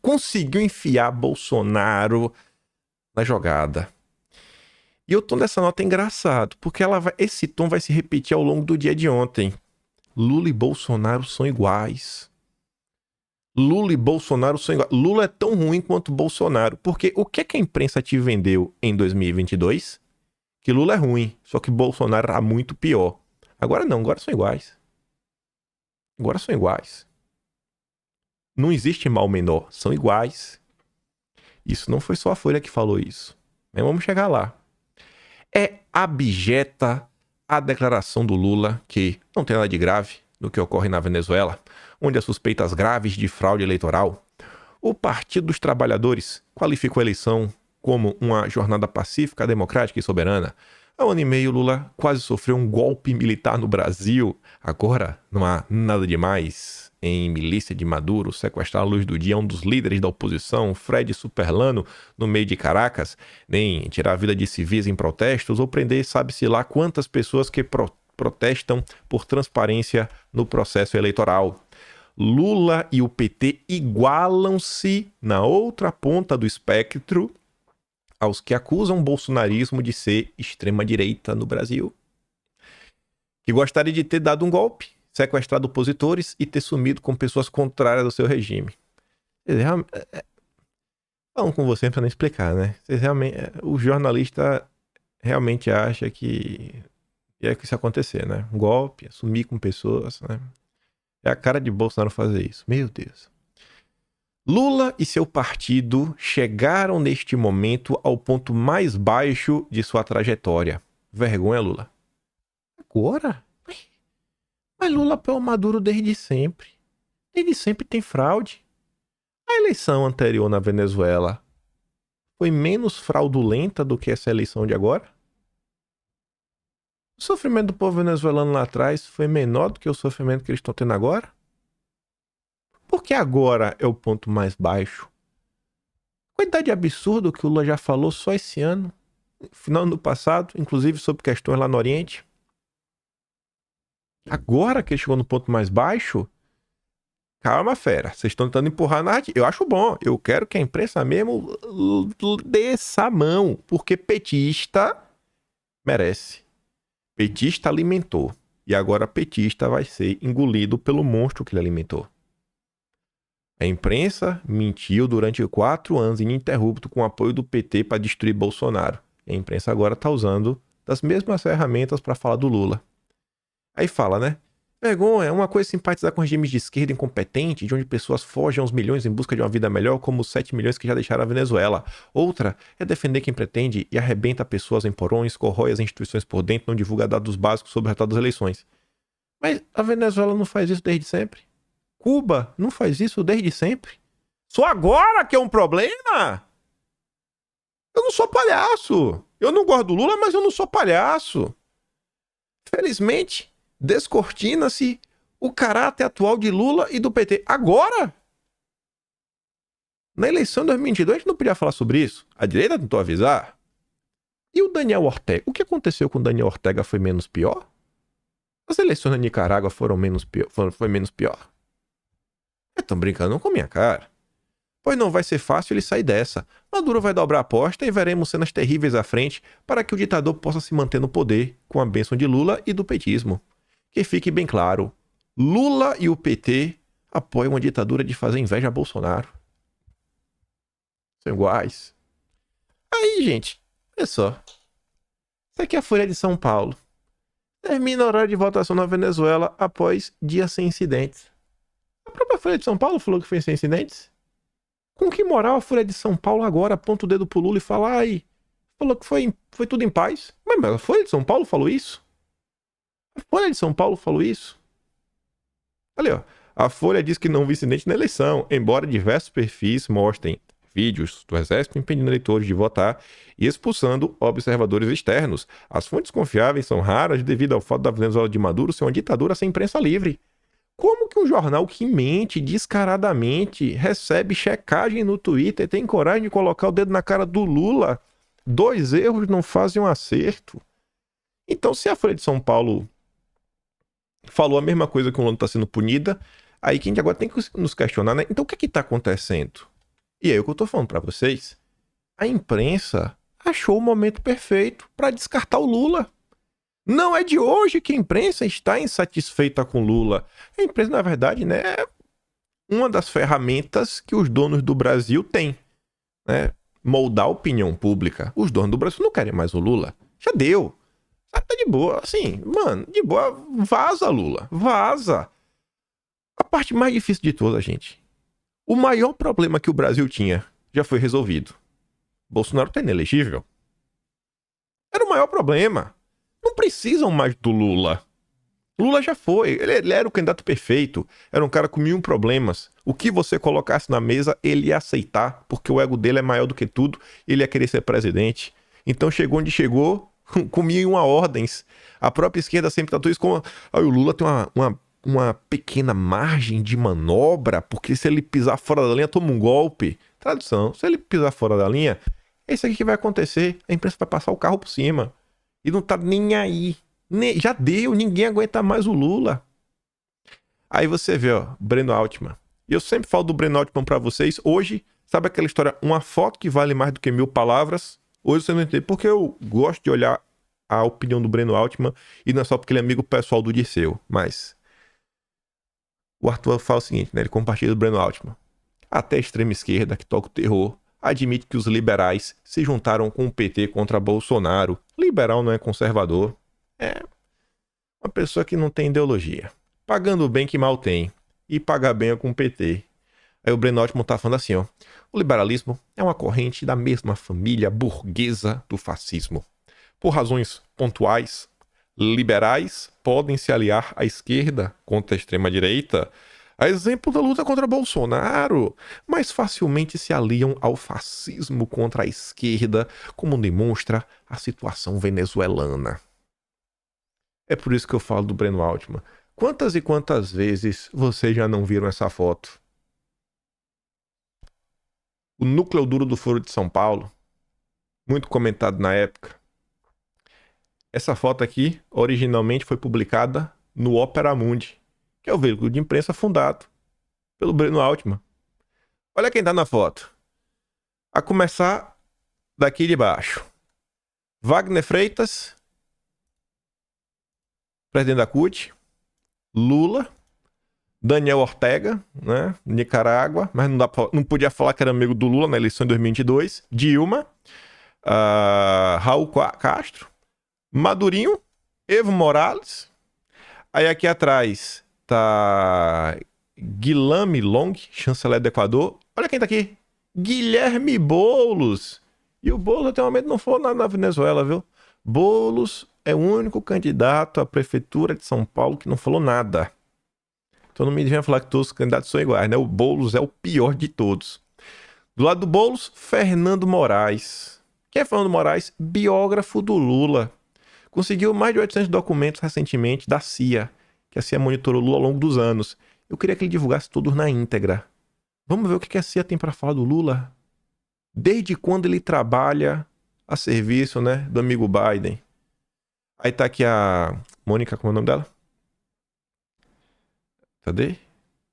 conseguiu enfiar Bolsonaro na jogada. E o tom dessa nota é engraçado, porque esse tom vai se repetir ao longo do dia de ontem. Lula e Bolsonaro são iguais. Lula é tão ruim quanto Bolsonaro. Porque o que a imprensa te vendeu em 2022? Que Lula é ruim, só que Bolsonaro era muito pior. Agora não, agora são iguais. Não existe mal menor, são iguais. Isso não foi só a Folha que falou isso. Mas vamos chegar lá. É abjeta a declaração do Lula que não tem nada de grave no que ocorre na Venezuela, onde há suspeitas graves de fraude eleitoral. O Partido dos Trabalhadores qualificou a eleição como uma jornada pacífica, democrática e soberana. Há 1 ano e meio, Lula quase sofreu um golpe militar no Brasil. Agora, não há nada demais em milícia de Maduro sequestrar a luz do dia um dos líderes da oposição, Fred Superlano, no meio de Caracas, nem tirar a vida de civis em protestos ou prender sabe-se lá quantas pessoas que protestam por transparência no processo eleitoral. Lula e o PT igualam-se na outra ponta do espectro aos que acusam o bolsonarismo de ser extrema-direita no Brasil, que gostaria de ter dado um golpe, sequestrado opositores e ter sumido com pessoas contrárias ao seu regime. Falam com você para não explicar, né? O jornalista realmente acha que ia isso acontecer, né? Um golpe, sumir com pessoas, né? É a cara de Bolsonaro fazer isso. Meu Deus. Lula e seu partido chegaram neste momento ao ponto mais baixo de sua trajetória. Vergonha, Lula. Agora? Mas Lula apoiou Maduro desde sempre. Desde sempre tem fraude. A eleição anterior na Venezuela foi menos fraudulenta do que essa eleição de agora? O sofrimento do povo venezuelano lá atrás foi menor do que o sofrimento que eles estão tendo agora? Por que agora é o ponto mais baixo? Quantidade absurda que o Lula já falou só esse ano, no final do ano passado, inclusive sobre questões lá no Oriente. Agora que ele chegou no ponto mais baixo, calma, fera, vocês estão tentando empurrar a narrativa. Eu acho bom, eu quero que a imprensa mesmo dê essa mão, porque petista merece. Petista alimentou, e agora petista vai ser engolido pelo monstro que ele alimentou. A imprensa mentiu durante 4 anos ininterrupto com o apoio do PT para destruir Bolsonaro. E a imprensa agora está usando das mesmas ferramentas para falar do Lula. Aí fala, né? Vergonha, uma coisa é simpatizar com regimes de esquerda incompetente, de onde pessoas fogem aos milhões em busca de uma vida melhor, como os 7 milhões que já deixaram a Venezuela. Outra é defender quem pretende e arrebenta pessoas em porões, corrói as instituições por dentro, não divulga dados básicos sobre o resultado das eleições. Mas a Venezuela não faz isso desde sempre. Cuba não faz isso desde sempre. Só agora que é um problema? Eu não sou palhaço. Eu não gosto do Lula, mas eu não sou palhaço. Felizmente, descortina-se o caráter atual de Lula e do PT. Agora? Na eleição de 2022, a gente não podia falar sobre isso. A direita tentou avisar. E o Daniel Ortega? O que aconteceu com o Daniel Ortega foi menos pior? As eleições na Nicarágua foi menos pior? Estão brincando com minha cara. Pois não vai ser fácil ele sair dessa. Maduro vai dobrar a aposta e veremos cenas terríveis à frente para que o ditador possa se manter no poder com a bênção de Lula e do petismo. Que fique bem claro, Lula e o PT apoiam a ditadura de fazer inveja a Bolsonaro. São iguais. Aí, gente, olha só. Isso aqui é a Folha de São Paulo. Termina o horário de votação na Venezuela após dia sem incidentes. A própria Folha de São Paulo falou que foi sem incidentes. Com que moral a Folha de São Paulo agora aponta o dedo pro Lula e fala, falou que foi tudo em paz? Mas a Folha de São Paulo falou isso? A Folha de São Paulo falou isso? Ali, ó. A Folha diz que não houve incidente na eleição, embora diversos perfis mostrem vídeos do Exército impedindo eleitores de votar e expulsando observadores externos. As fontes confiáveis são raras devido ao fato da Venezuela de Maduro ser uma ditadura sem imprensa livre. Como que um jornal que mente descaradamente recebe checagem no Twitter e tem coragem de colocar o dedo na cara do Lula? 2 erros não fazem um acerto. Então, se a Folha de São Paulo falou a mesma coisa que o Lula está sendo punida, aí que a gente agora tem que nos questionar, né? Então, o que é que está acontecendo? E aí, o que eu estou falando para vocês, a imprensa achou o momento perfeito para descartar o Lula. Não é de hoje que a imprensa está insatisfeita com Lula. A imprensa, na verdade, né, é uma das ferramentas que os donos do Brasil têm, né? Moldar a opinião pública. Os donos do Brasil não querem mais o Lula. Já deu. Tá de boa. Assim, mano, de boa. Vaza, Lula. Vaza. A parte mais difícil de toda, gente. O maior problema que o Brasil tinha já foi resolvido. Bolsonaro tá inelegível. Era o maior problema. Não precisam mais do Lula. Lula já foi, ele era o candidato perfeito, era um cara com mil problemas. O que você colocasse na mesa, ele ia aceitar, porque o ego dele é maior do que tudo, ele ia querer ser presidente. Então chegou onde chegou, com 1.001 ordens. A própria esquerda sempre tratou isso como... o Lula tem uma pequena margem de manobra, porque se ele pisar fora da linha, toma um golpe. Tradução, se ele pisar fora da linha, é isso aqui que vai acontecer. A imprensa vai passar o carro por cima. E não tá nem aí. Já deu, ninguém aguenta mais o Lula. Aí você vê, ó, Breno Altman. E eu sempre falo do Breno Altman pra vocês. Hoje, sabe aquela história, uma foto que vale mais do que 1.000 palavras? Hoje você não entende, porque eu gosto de olhar a opinião do Breno Altman, e não é só porque ele é amigo pessoal do Dirceu, mas... O Arthur fala o seguinte, né? Ele compartilha do Breno Altman. Até a extrema esquerda, que toca o terror, admite que os liberais se juntaram com o PT contra Bolsonaro. Liberal não é conservador. É uma pessoa que não tem ideologia. Pagando bem que mal tem. E pagar bem é com o PT. Aí o Breno Altman tá falando assim, ó. O liberalismo é uma corrente da mesma família burguesa do fascismo. Por razões pontuais, liberais podem se aliar à esquerda contra a extrema-direita, a exemplo da luta contra Bolsonaro, mas facilmente se aliam ao fascismo contra a esquerda, como demonstra a situação venezuelana. É por isso que eu falo do Breno Altman. Quantas e quantas vezes vocês já não viram essa foto? O núcleo duro do Foro de São Paulo, muito comentado na época. Essa foto aqui, originalmente foi publicada no Opera Mundi, que é o veículo de imprensa fundado pelo Breno Altman. Olha quem tá na foto. A começar daqui de baixo. Wagner Freitas, presidente da CUT. Lula. Daniel Ortega, né? Nicarágua, mas não podia falar que era amigo do Lula na eleição de 2022. Dilma. Raul Castro. Madurinho. Evo Morales. Aí aqui atrás tá Guilherme Long, chanceler do Equador. Olha quem tá aqui. Guilherme Boulos. E o Boulos até o momento não foi nada na Venezuela, viu? Boulos é o único candidato à prefeitura de São Paulo que não falou nada. Então não me venha falar que todos os candidatos são iguais, né? O Boulos é o pior de todos. Do lado do Boulos, Fernando Moraes. Quem é Fernando Moraes? Biógrafo do Lula. Conseguiu mais de 800 documentos recentemente da CIA, que a CIA monitorou o Lula ao longo dos anos. Eu queria que ele divulgasse todos na íntegra. Vamos ver o que a CIA tem para falar do Lula? Desde quando ele trabalha a serviço, né, do amigo Biden. Aí tá aqui a Mônica, como é o nome dela? Cadê?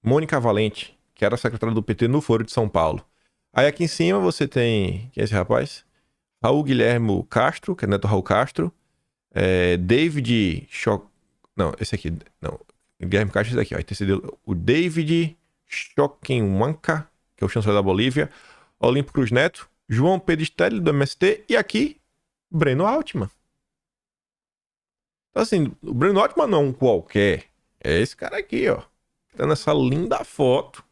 Mônica Valente, que era secretária do PT no Foro de São Paulo. Aí aqui em cima você tem... Quem é esse rapaz? Raul Guilherme Castro, que é neto Raul Castro. David Não, esse aqui. Não. Guilherme Castro, esse aqui. Ó. O David Choquenhuanca, que é o chanceler da Bolívia. Olímpio Cruz Neto. João Pedro Stelli, do MST. E aqui, Breno Altman. Então, assim, o Breno Altman não é um qualquer. É esse cara aqui, ó. Tá nessa linda foto.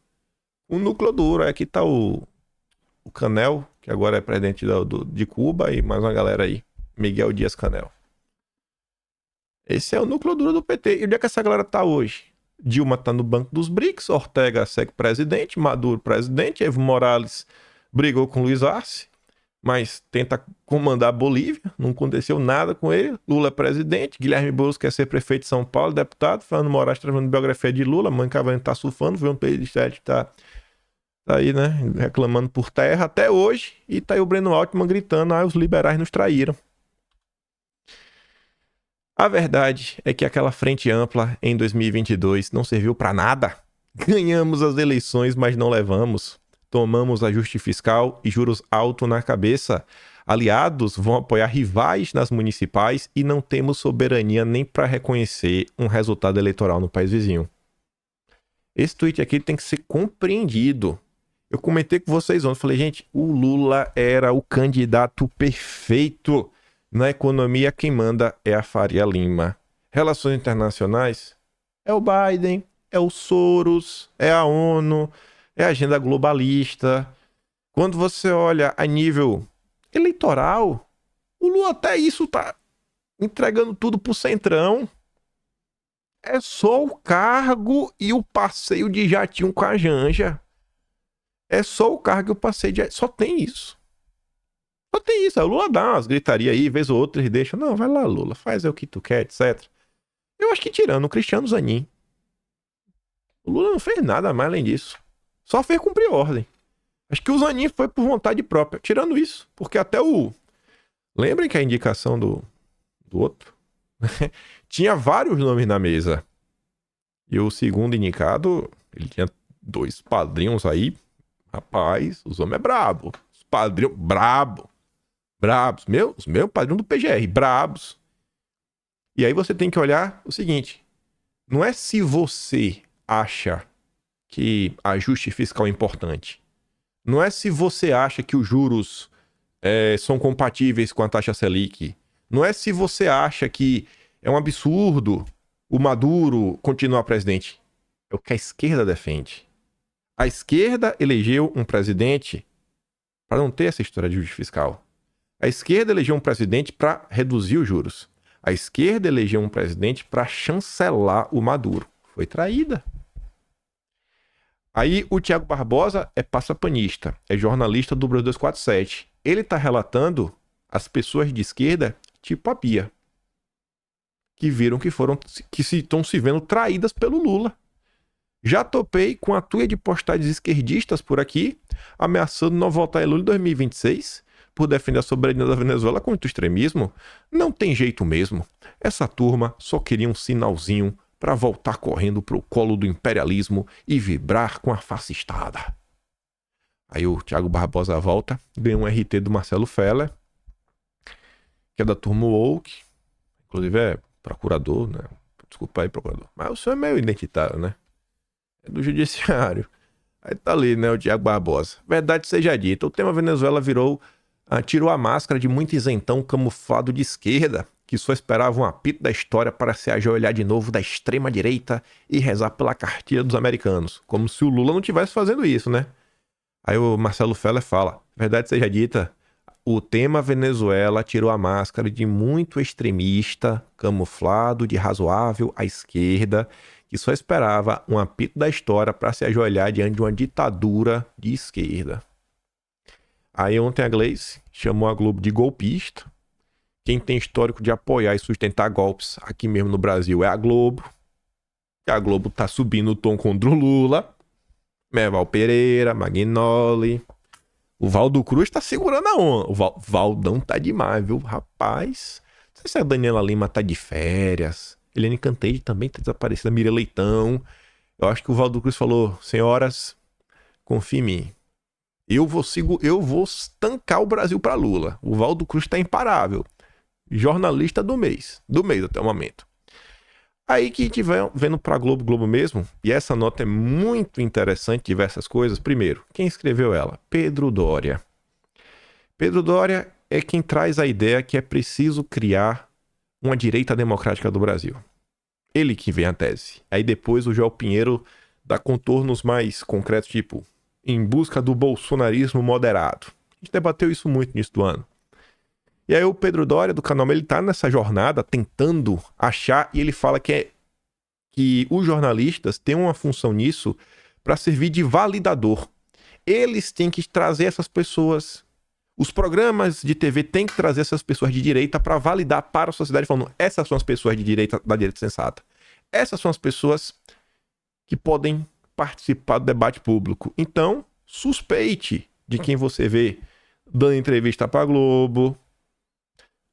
O núcleo duro. Aí aqui tá o Canel, que agora é presidente de Cuba. E mais uma galera aí. Miguel Dias-Canel. Esse é o núcleo duro do PT. E onde é que essa galera tá hoje? Dilma tá no banco dos BRICS, Ortega segue presidente, Maduro presidente, Evo Morales brigou com Luiz Arce, mas tenta comandar a Bolívia, não aconteceu nada com ele. Lula é presidente, Guilherme Boulos quer ser prefeito de São Paulo, deputado, Fernando Moraes trazendo biografia de Lula, Mancavani tá surfando, João Pedro Stelli tá aí, né, reclamando por terra até hoje, e tá aí o Breno Altman gritando, os liberais nos traíram. A verdade é que aquela frente ampla em 2022 não serviu para nada. Ganhamos as eleições, mas não levamos. Tomamos ajuste fiscal e juros altos na cabeça. Aliados vão apoiar rivais nas municipais e não temos soberania nem para reconhecer um resultado eleitoral no país vizinho. Esse tweet aqui tem que ser compreendido. Eu comentei com vocês ontem, falei, gente, o Lula era o candidato perfeito. Na economia, quem manda é a Faria Lima. Relações internacionais é o Biden, é o Soros, é a ONU, é a agenda globalista. Quando você olha a nível eleitoral, o Lula até isso tá entregando tudo pro Centrão. É só o cargo e o passeio de jatinho com a Janja. É só o cargo e o passeio de jatinho. Só tem isso. Só tem isso. O Lula dá umas gritaria aí, vez ou outra, e deixa. Não, vai lá, Lula, faz o que tu quer, etc. Eu acho que tirando o Cristiano Zanin, o Lula não fez nada mais além disso. Só fez cumprir ordem. Acho que o Zanin foi por vontade própria. Tirando isso. Porque até o... Lembrem que a indicação do outro tinha vários nomes na mesa. E o segundo indicado, ele tinha 2 padrinhos aí. Rapaz, os homens é brabo. Os padrinhos, brabo. Brabos. Os meus padrinhos do PGR, brabos. E aí você tem que olhar o seguinte. Não é se você acha que ajuste fiscal é importante. Não é se você acha que os juros são compatíveis com a taxa Selic. Não é se você acha que é um absurdo o Maduro continuar presidente. É o que a esquerda defende. A esquerda elegeu um presidente para não ter essa história de ajuste fiscal. A esquerda elegeu um presidente para reduzir os juros. A esquerda elegeu um presidente para chancelar o Maduro. Foi traída. Aí o Tiago Barbosa é passapanista, é jornalista do Brasil 247. Ele está relatando as pessoas de esquerda, tipo a Bia, que viram que estão se vendo traídas pelo Lula. Já topei com a tuia de postagens esquerdistas por aqui, ameaçando não votar em Lula em 2026, por defender a soberania da Venezuela contra o extremismo. Não tem jeito mesmo. Essa turma só queria um sinalzinho para voltar correndo pro colo do imperialismo e vibrar com a fascistada. Aí o Tiago Barbosa volta, ganha um RT do Marcelo Feller, que é da turma woke, inclusive é procurador, né? Desculpa aí, procurador. Mas o senhor é meio identitário, né? É do judiciário. Aí tá ali, né, o Tiago Barbosa. Verdade seja dita, o tema Venezuela tirou a máscara de muito isentão camuflado de esquerda, que só esperava um apito da história para se ajoelhar de novo da extrema-direita e rezar pela cartilha dos americanos. Como se o Lula não estivesse fazendo isso, né? Aí o Marcelo Feller fala, verdade seja dita, o tema Venezuela tirou a máscara de muito extremista, camuflado de razoável à esquerda, que só esperava um apito da história para se ajoelhar diante de uma ditadura de esquerda. Aí ontem a Gleice chamou a Globo de golpista. Quem tem histórico de apoiar e sustentar golpes aqui mesmo no Brasil é a Globo. E a Globo tá subindo o tom contra o Lula. Merval Pereira, Magnoli. O Valdo Cruz tá segurando a onda. O Valdão tá demais, viu? Rapaz. Não sei se a Daniela Lima tá de férias. Eliane Canteide também tá desaparecida. Mira Leitão. Eu acho que o Valdo Cruz falou, senhoras, confia em mim. Eu vou tancar o Brasil pra Lula. O Valdo Cruz tá imparável. Jornalista do mês até o momento. Aí que a gente vai vendo pra Globo mesmo, e essa nota é muito interessante, diversas coisas. Primeiro, quem escreveu ela? Pedro Doria. Pedro Doria é quem traz a ideia que é preciso criar uma direita democrática do Brasil. Ele que vem a tese. Aí depois o João Pinheiro dá contornos mais concretos, tipo, em busca do bolsonarismo moderado. A gente debateu isso muito no início do ano. E aí o Pedro Doria, do canal, ele tá nessa jornada tentando achar, e ele fala que os jornalistas têm uma função nisso para servir de validador. Eles têm que trazer essas pessoas. Os programas de TV têm que trazer essas pessoas de direita para validar para a sociedade, falando, essas são as pessoas de direita, da direita sensata. Essas são as pessoas que podem participar do debate público. Então, suspeite de quem você vê dando entrevista para a Globo,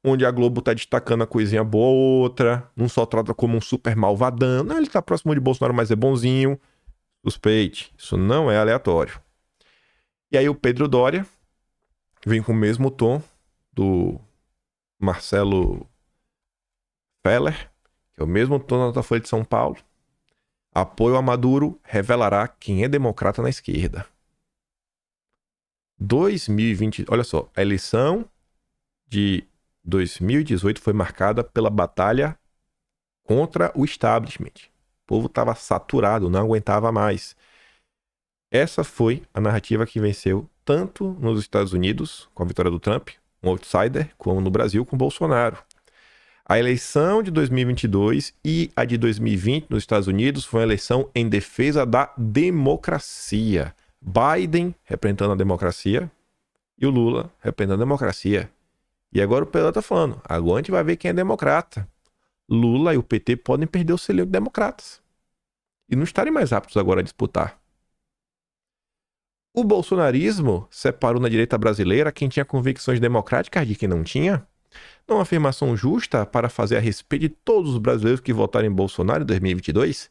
onde a Globo tá destacando a coisinha boa ou outra, não só trata como um super malvadão, não, ele tá próximo de Bolsonaro, mas é bonzinho. Suspeite, isso não é aleatório. E aí o Pedro Doria vem com o mesmo tom do Marcelo Feller, que é o mesmo tom da Folha de São Paulo. Apoio a Maduro revelará quem é democrata na esquerda. 2020, olha só, a eleição de 2018 foi marcada pela batalha contra o establishment. O povo estava saturado, não aguentava mais. Essa foi a narrativa que venceu tanto nos Estados Unidos, com a vitória do Trump, um outsider, como no Brasil, com Bolsonaro. A eleição de 2022 e a de 2020 nos Estados Unidos foi uma eleição em defesa da democracia. Biden representando a democracia e o Lula representando a democracia. E agora o Pelé tá falando, agora a gente vai ver quem é democrata. Lula e o PT podem perder o selinho de democratas. E não estarem mais aptos agora a disputar. O bolsonarismo separou na direita brasileira quem tinha convicções democráticas de quem não tinha. Não é uma afirmação justa para fazer a respeito de todos os brasileiros que votaram em Bolsonaro em 2022?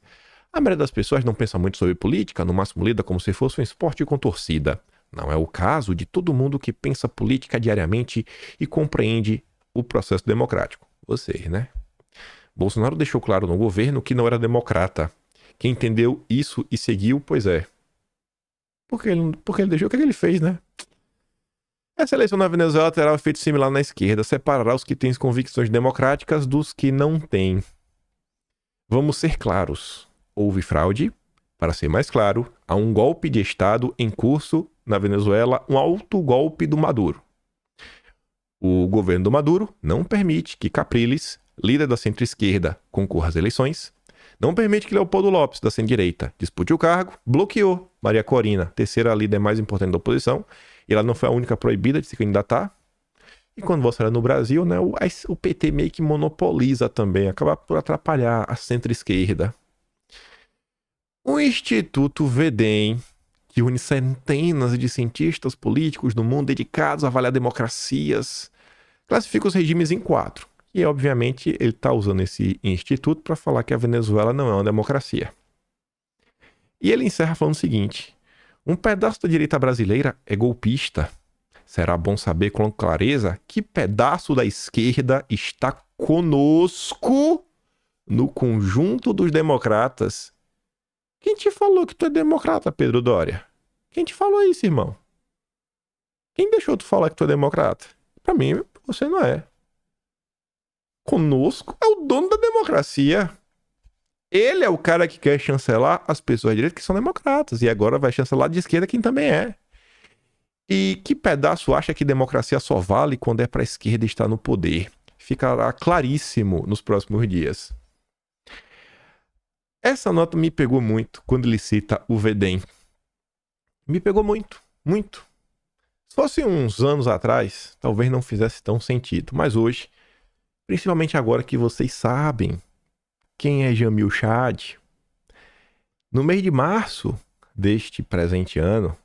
A maioria das pessoas não pensa muito sobre política, no máximo lida como se fosse um esporte com torcida. Não é o caso de todo mundo que pensa política diariamente e compreende o processo democrático. Vocês, né? Bolsonaro deixou claro no governo que não era democrata. Quem entendeu isso e seguiu, pois é. Porque ele deixou, o que ele fez, né? Essa eleição na Venezuela terá um efeito similar na esquerda, separará os que têm convicções democráticas dos que não têm. Vamos ser claros. Houve fraude. Para ser mais claro, há um golpe de Estado em curso na Venezuela, um autogolpe do Maduro. O governo do Maduro não permite que Capriles, líder da centro-esquerda, concorra às eleições. Não permite que Leopoldo Lopes, da centro-direita, dispute o cargo. Bloqueou Maria Corina, terceira líder mais importante da oposição. E ela não foi a única proibida de se candidatar. E quando você olha no Brasil, né, o PT meio que monopoliza também, acaba por atrapalhar a centro-esquerda. O Instituto VEDEM, que une centenas de cientistas políticos do mundo dedicados a avaliar democracias, classifica os regimes em 4. E, obviamente, ele está usando esse instituto para falar que a Venezuela não é uma democracia. E ele encerra falando o seguinte: um pedaço da direita brasileira é golpista. Será bom saber com clareza que pedaço da esquerda está conosco no conjunto dos democratas. Quem te falou que tu é democrata, Pedro Doria? Quem te falou isso, irmão? Quem deixou tu falar que tu é democrata? Pra mim, você não é. Conosco é o dono da democracia. Ele é o cara que quer chancelar as pessoas de direita que são democratas. E agora vai chancelar de esquerda quem também é. E que pedaço acha que democracia só vale quando é pra esquerda estar no poder? Ficará claríssimo nos próximos dias. Essa nota me pegou muito quando ele cita o VEDEM. Me pegou muito, muito. Se fosse uns anos atrás, talvez não fizesse tão sentido. Mas hoje, principalmente agora que vocês sabem quem é Jamil Chad, no mês de março deste presente ano,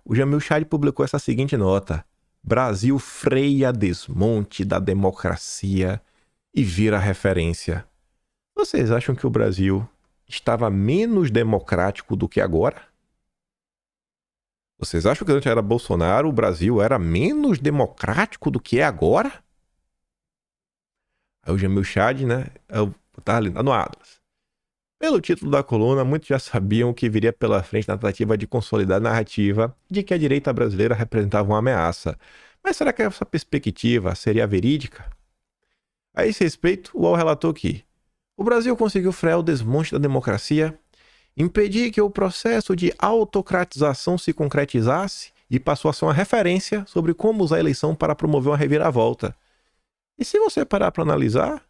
o Jamil Chad publicou essa seguinte nota: Brasil freia desmonte da democracia e vira referência. Vocês acham que o Brasil estava menos democrático do que agora? Vocês acham que antes era Bolsonaro, o Brasil era menos democrático do que é agora? Aí o Jamil Chad, né? Eu tava ali no Atlas. Pelo título da coluna, muitos já sabiam o que viria pela frente na tentativa de consolidar a narrativa de que a direita brasileira representava uma ameaça. Mas será que essa perspectiva seria verídica? A esse respeito, o UOL relatou que o Brasil conseguiu frear o desmonte da democracia, impedir que o processo de autocratização se concretizasse e passou a ser uma referência sobre como usar a eleição para promover uma reviravolta. E se você parar para analisar,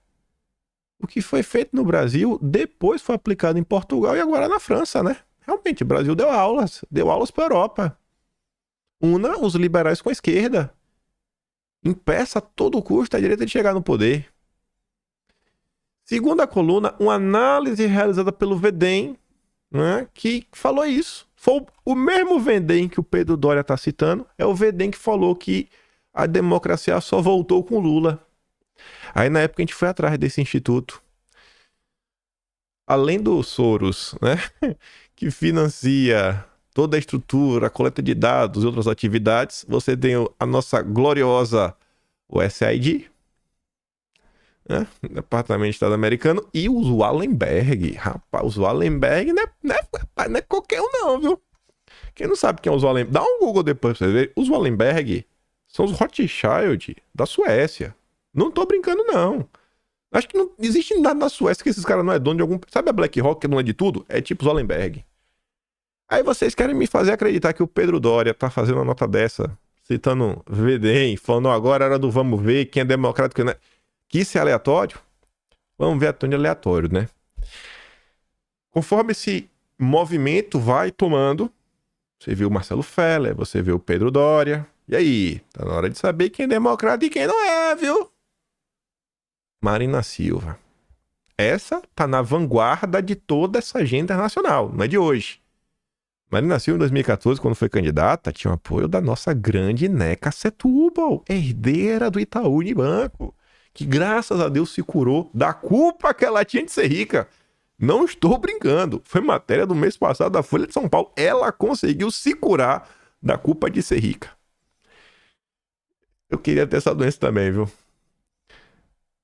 o que foi feito no Brasil depois foi aplicado em Portugal e agora na França, né? Realmente, o Brasil deu aulas para a Europa. Una os liberais com a esquerda. Impeça a todo custo a direita de chegar no poder. Segundo a coluna, uma análise realizada pelo VEDEM, né, que falou isso. Foi o mesmo VEDEM que o Pedro Doria está citando, é o VEDEM que falou que a democracia só voltou com Lula. Aí na época a gente foi atrás desse instituto. Além do Soros, né, que financia toda a estrutura, a coleta de dados e outras atividades, você tem a nossa gloriosa USAID, né? Departamento de Estado americano, e os Wallenberg. Rapaz, os Wallenberg não é qualquer um não, viu? Quem não sabe quem é os Wallenberg, dá um Google depois pra você ver. Os Wallenberg são os Rothschild da Suécia. Não tô brincando, não. Acho que não existe nada na Suécia que esses caras não é dono de algum... Sabe a BlackRock que é dona de tudo? É tipo os Wallenberg. Aí vocês querem me fazer acreditar que o Pedro Doria tá fazendo uma nota dessa, citando VEDEM, falando agora era do vamos ver, quem é democrático, né? Que isso é aleatório? Vamos ver até onde é aleatório, né? Conforme esse movimento vai tomando, você viu o Marcelo Feller, você viu o Pedro Doria. E aí? Tá na hora de saber quem é democrata e quem não é, viu? Marina Silva. Essa tá na vanguarda de toda essa agenda nacional, não é de hoje. Marina Silva, em 2014, quando foi candidata, tinha o apoio da nossa grande Neca Setúbal, herdeira do Itaú Unibanco, que graças a Deus se curou da culpa que ela tinha de ser rica. Não estou brincando. Foi matéria do mês passado da Folha de São Paulo. Ela conseguiu se curar da culpa de ser rica. Eu queria ter essa doença também, viu?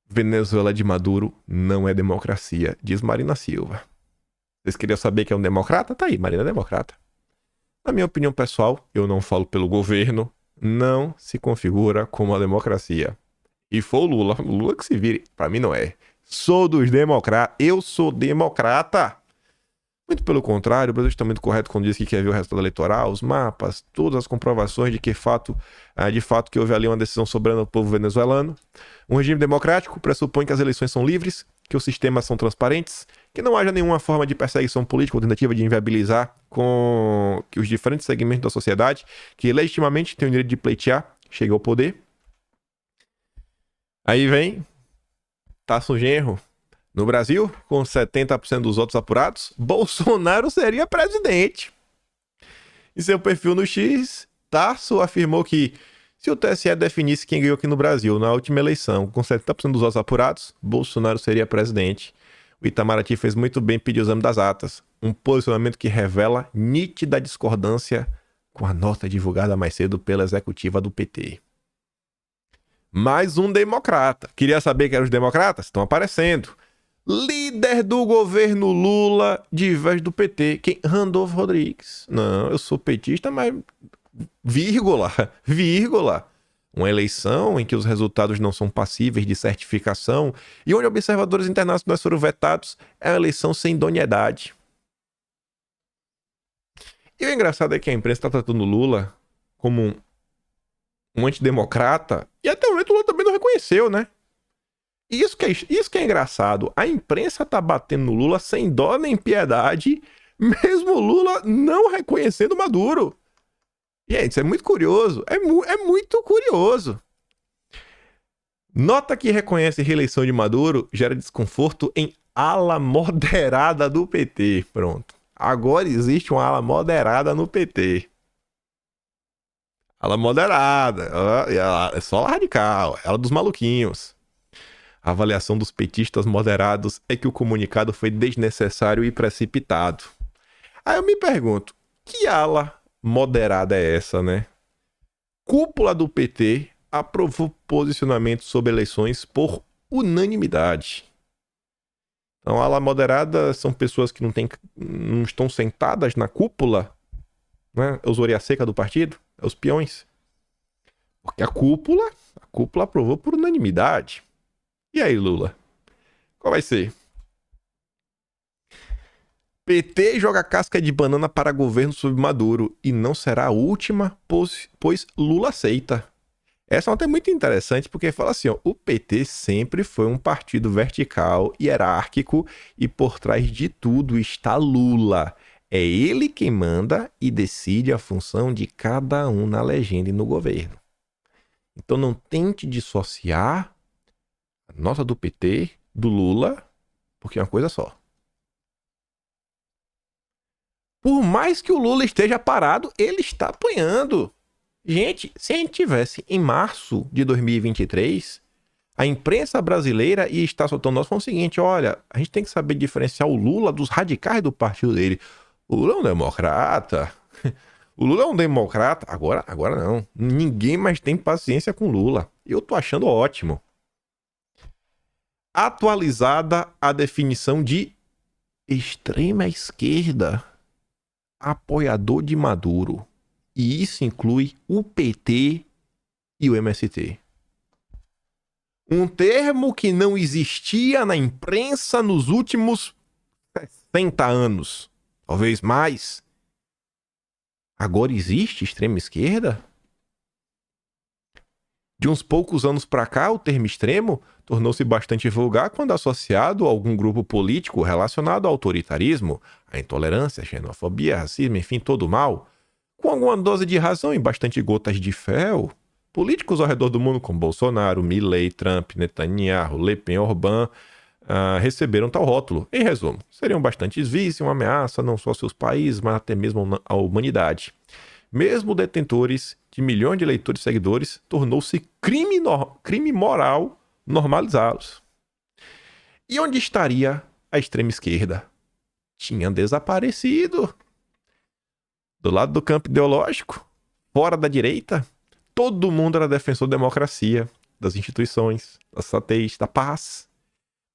Venezuela de Maduro não é democracia, diz Marina Silva. Vocês queriam saber que é um democrata? Tá aí, Marina é democrata. Na minha opinião pessoal, eu não falo pelo governo, não se configura como uma democracia. E foi o Lula que se vire. Pra mim não é. Sou dos democratas. Eu sou democrata. Muito pelo contrário, o Brasil está muito correto quando diz que quer ver o resultado eleitoral, os mapas, todas as comprovações de que de fato que houve ali uma decisão soberana do povo venezuelano. Um regime democrático pressupõe que as eleições são livres, que os sistemas são transparentes, que não haja nenhuma forma de perseguição política ou tentativa de inviabilizar com que os diferentes segmentos da sociedade, que legitimamente têm o direito de pleitear, cheguem ao poder. Aí vem Tasso Genro. No Brasil, com 70% dos votos apurados, Bolsonaro seria presidente. Em seu perfil no X, Tasso afirmou que se o TSE definisse quem ganhou aqui no Brasil na última eleição, com 70% dos votos apurados, Bolsonaro seria presidente. O Itamaraty fez muito bem pedir o exame das atas, um posicionamento que revela nítida discordância com a nota divulgada mais cedo pela executiva do PT. Mais um democrata. Queria saber quem eram os democratas? Estão aparecendo. Líder do governo Lula, diverge do PT. Quem? Randolfo Rodrigues. Não, eu sou petista, mas... vírgula. Uma eleição em que os resultados não são passíveis de certificação e onde observadores internacionais foram vetados é uma eleição sem idoneidade. E o engraçado é que a imprensa está tratando Lula como um antidemocrata e até o momento o Lula também não reconheceu, né? Isso que é engraçado. A imprensa tá batendo no Lula sem dó nem piedade, mesmo o Lula não reconhecendo Maduro. Gente, isso é muito curioso. É muito curioso. Nota que reconhece reeleição de Maduro gera desconforto em ala moderada do PT. Pronto. Agora existe uma ala moderada no PT. Ala moderada. É só radical. Ela dos maluquinhos. A avaliação dos petistas moderados é que o comunicado foi desnecessário e precipitado. Aí eu me pergunto, que ala moderada é essa, né? Cúpula do PT aprovou posicionamento sobre eleições por unanimidade. Então, a ala moderada são pessoas que não estão sentadas na cúpula, né? É os orelha seca do partido, é os peões. Porque a cúpula aprovou por unanimidade. E aí, Lula? Qual vai ser? PT joga casca de banana para governo sob Maduro e não será a última, pois Lula aceita. Essa nota é muito interessante porque fala assim, ó, o PT sempre foi um partido vertical, hierárquico e por trás de tudo está Lula. É ele quem manda e decide a função de cada um na legenda e no governo. Então não tente dissociar a nota do PT, do Lula, porque é uma coisa só. Por mais que o Lula esteja parado, ele está apoiando. Gente, se a gente tivesse em março de 2023, a imprensa brasileira ia estar soltando nós falando o seguinte, olha, a gente tem que saber diferenciar o Lula dos radicais do partido dele. O Lula é um democrata. O Lula é um democrata. Agora não. Ninguém mais tem paciência com o Lula. Eu tô achando ótimo. Atualizada a definição de extrema esquerda, apoiador de Maduro. E isso inclui o PT e o MST. Um termo que não existia na imprensa nos últimos 60 anos. Talvez mais. Agora existe extrema esquerda? De uns poucos anos pra cá, o termo extremo tornou-se bastante vulgar quando associado a algum grupo político relacionado ao autoritarismo, à intolerância, à xenofobia, racismo, enfim, todo o mal. Com alguma dose de razão e bastante gotas de fel, políticos ao redor do mundo como Bolsonaro, Milley, Trump, Netanyahu, Le Pen, Orbán receberam tal rótulo. Em resumo, seriam bastante vis e uma ameaça não só aos seus países, mas até mesmo à humanidade. Mesmo detentores de milhões de eleitores e seguidores, tornou-se crime moral normalizá-los. E onde estaria a extrema esquerda? Tinha desaparecido. Do lado do campo ideológico, fora da direita, todo mundo era defensor da democracia, das instituições, da santez, da paz.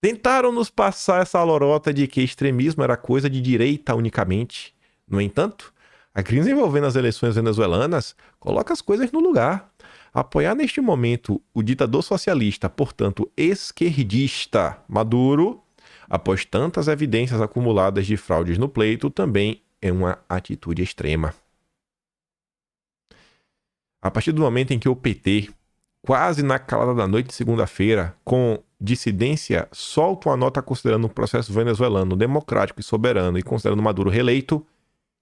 Tentaram nos passar essa lorota de que extremismo era coisa de direita unicamente. No entanto, a crise envolvendo as eleições venezuelanas coloca as coisas no lugar. Apoiar neste momento o ditador socialista, portanto esquerdista, Maduro, após tantas evidências acumuladas de fraudes no pleito, também é uma atitude extrema. A partir do momento em que o PT, quase na calada da noite de segunda-feira, com dissidência, solta uma nota considerando o processo venezuelano democrático e soberano e considerando Maduro reeleito,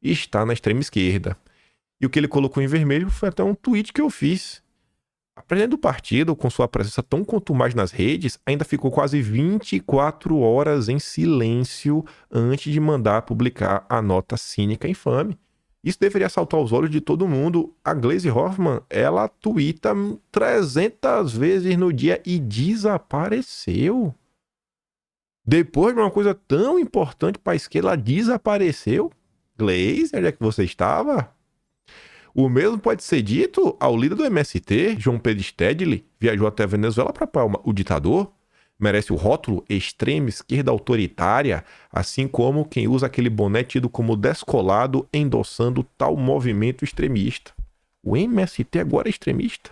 está na extrema esquerda. E o que ele colocou em vermelho foi até um tweet que eu fiz. A presidente do partido, com sua presença tão contumaz nas redes, ainda ficou quase 24 horas em silêncio antes de mandar publicar a nota cínica e infame. Isso deveria saltar aos olhos de todo mundo. A Gleisi Hoffmann, ela tuita 300 vezes no dia e desapareceu. Depois de uma coisa tão importante para a esquerda, ela desapareceu. Gleisi, onde é que você estava? O mesmo pode ser dito ao líder do MST, João Pedro Stedley, viajou até a Venezuela para apoiar o ditador. Merece o rótulo extrema esquerda autoritária, assim como quem usa aquele boné tido como descolado endossando tal movimento extremista. O MST agora é extremista.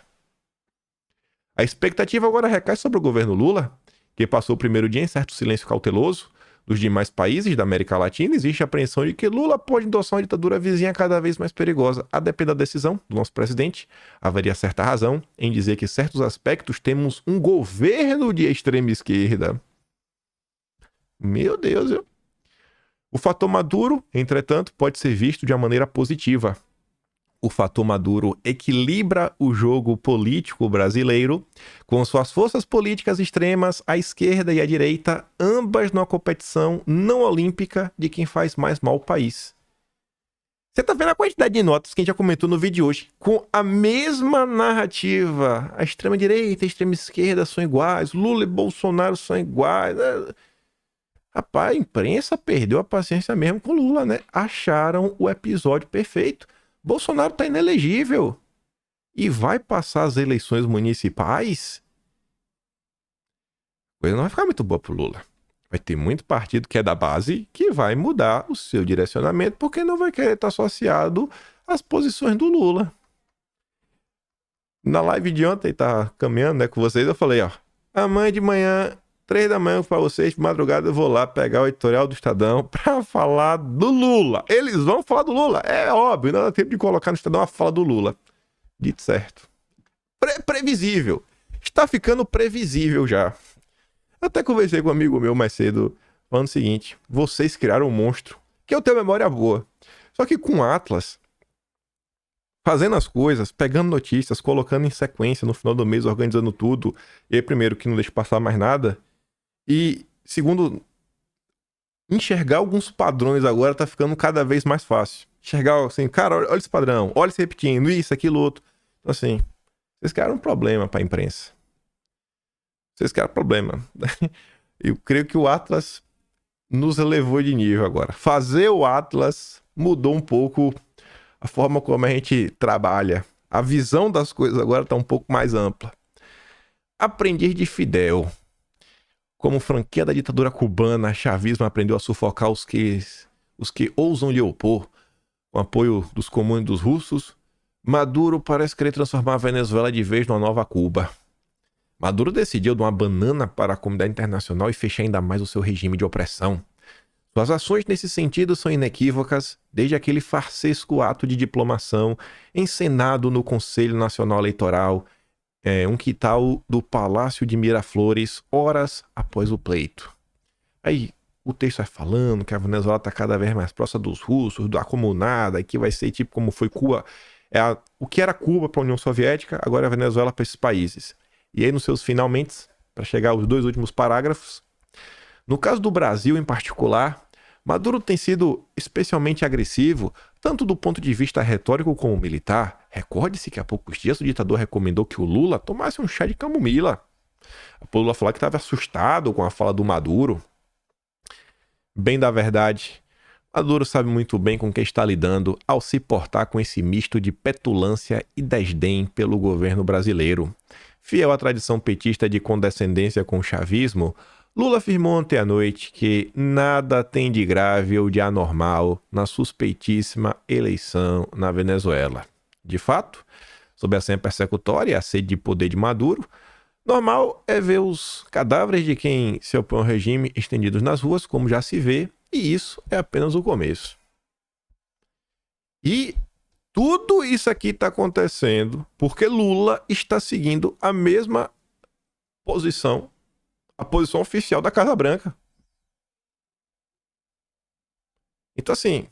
A expectativa agora recai sobre o governo Lula, que passou o primeiro dia em certo silêncio cauteloso. Dos demais países da América Latina, existe a apreensão de que Lula pode endossar uma ditadura vizinha cada vez mais perigosa. A depender da decisão do nosso presidente, haveria certa razão em dizer que, em certos aspectos, temos um governo de extrema esquerda. Meu Deus, viu? O fator Maduro, entretanto, pode ser visto de uma maneira positiva. O fator Maduro equilibra o jogo político brasileiro com suas forças políticas extremas, a esquerda e a direita, ambas numa competição não olímpica de quem faz mais mal ao país. Você tá vendo a quantidade de notas que a gente já comentou no vídeo de hoje, com a mesma narrativa. A extrema direita e a extrema esquerda são iguais, Lula e Bolsonaro são iguais. Rapaz, a imprensa perdeu a paciência mesmo com Lula, né? Acharam o episódio perfeito. Bolsonaro tá inelegível e vai passar as eleições municipais. A coisa não vai ficar muito boa pro Lula. Vai ter muito partido que é da base que vai mudar o seu direcionamento porque não vai querer estar associado às posições do Lula. Na live de ontem, tá caminhando, né, com vocês, eu falei, ó, amanhã de manhã, 3 da manhã para vocês, de madrugada eu vou lá pegar o editorial do Estadão para falar do Lula. Eles vão falar do Lula, é óbvio, não dá tempo de colocar no Estadão a fala do Lula. Dito certo. Previsível. Está ficando previsível já. Até conversei com um amigo meu mais cedo, falando o seguinte, vocês criaram um monstro, que eu tenho memória boa. Só que com Atlas, fazendo as coisas, pegando notícias, colocando em sequência no final do mês, organizando tudo, e aí, primeiro, que não deixa passar mais nada, e segundo, enxergar alguns padrões agora tá ficando cada vez mais fácil. Enxergar assim, cara, olha esse padrão, olha se repetindo, isso, aquilo, outro. Então assim, vocês criaram um problema pra imprensa. Vocês criaram problema. Eu creio que o Atlas nos elevou de nível agora. Fazer o Atlas mudou um pouco a forma como a gente trabalha. A visão das coisas agora tá um pouco mais ampla. Aprendiz de Fidel. Como franquia da ditadura cubana, chavismo aprendeu a sufocar os que ousam lhe opor. Com apoio dos comuns e dos russos, Maduro parece querer transformar a Venezuela de vez numa nova Cuba. Maduro decidiu dar uma banana para a comunidade internacional e fechar ainda mais o seu regime de opressão. Suas ações nesse sentido são inequívocas, desde aquele farsesco ato de diplomação encenado no Conselho Nacional Eleitoral um quintal do Palácio de Miraflores horas após o pleito. Aí o texto vai falando que a Venezuela está cada vez mais próxima dos russos, da comunada, e que vai ser tipo como foi Cuba. O que era Cuba para a União Soviética, agora é a Venezuela para esses países. E aí nos seus finalmente, para chegar aos 2 últimos parágrafos, no caso do Brasil em particular, Maduro tem sido especialmente agressivo, tanto do ponto de vista retórico como militar. Recorde-se que há poucos dias o ditador recomendou que o Lula tomasse um chá de camomila. O Lula falou que estava assustado com a fala do Maduro. Bem da verdade, Maduro sabe muito bem com quem está lidando ao se portar com esse misto de petulância e desdém pelo governo brasileiro. Fiel à tradição petista de condescendência com o chavismo, Lula afirmou ontem à noite que nada tem de grave ou de anormal na suspeitíssima eleição na Venezuela. De fato, sob a senha persecutória e a sede de poder de Maduro, normal é ver os cadáveres de quem se opõe ao regime estendidos nas ruas, como já se vê, e isso é apenas o começo. E tudo isso aqui está acontecendo porque Lula está seguindo a mesma posição, a posição oficial da Casa Branca. Então, assim,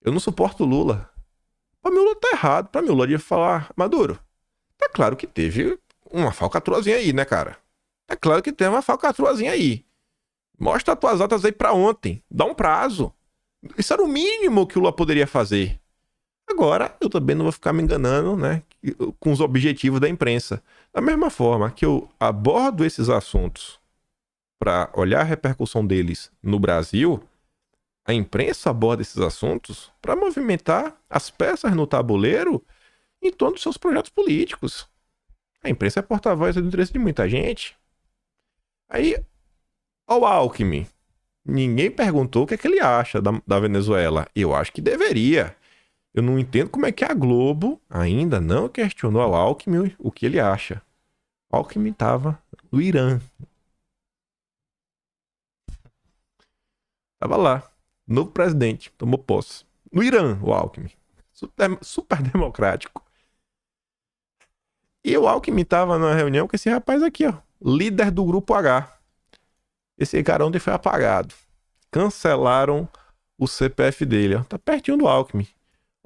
eu não suporto o Lula. Para mim, o Lula tá errado. Para mim, o Lula devia falar: Maduro, tá claro que teve uma falcatruazinha aí, né, cara? Tá claro que tem uma falcatruazinha aí. Mostra as tuas atas aí pra ontem. Dá um prazo. Isso era o mínimo que o Lula poderia fazer. Agora, eu também não vou ficar me enganando, né, com os objetivos da imprensa. Da mesma forma que eu abordo esses assuntos para olhar a repercussão deles no Brasil, a imprensa aborda esses assuntos para movimentar as peças no tabuleiro em torno dos seus projetos políticos. A imprensa é porta-voz do interesse de muita gente. Aí, ao Alckmin, ninguém perguntou o que é que ele acha da Venezuela. Eu acho que deveria. Eu não entendo como é que a Globo ainda não questionou ao Alckmin o que ele acha. O Alckmin estava no Irã. Estava lá. Novo presidente. Tomou posse. No Irã, o Alckmin. Super democrático. E o Alckmin estava numa reunião com esse rapaz aqui, ó. Líder do Grupo H. Esse cara ontem foi apagado. Cancelaram o CPF dele, ó. Tá pertinho do Alckmin.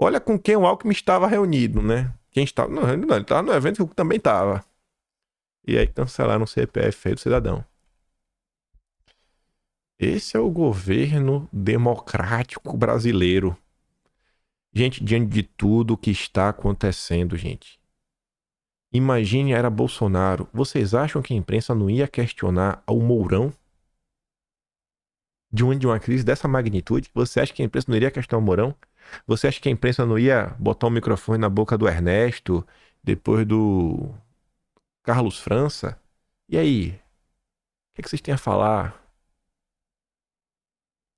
Olha com quem o Alckmin estava reunido, né? Quem estava? Não, ele estava no evento que eu também estava. E aí cancelaram o CPF aí do cidadão. Esse é o governo democrático brasileiro. Gente, diante de tudo que está acontecendo, gente. Imagine era Bolsonaro. Vocês acham que a imprensa não ia questionar ao Mourão? Diante de uma crise dessa magnitude, você acha que a imprensa não iria questionar o Mourão? Você acha que a imprensa não ia botar um microfone na boca do Ernesto, depois do Carlos França? E aí? O que vocês têm a falar?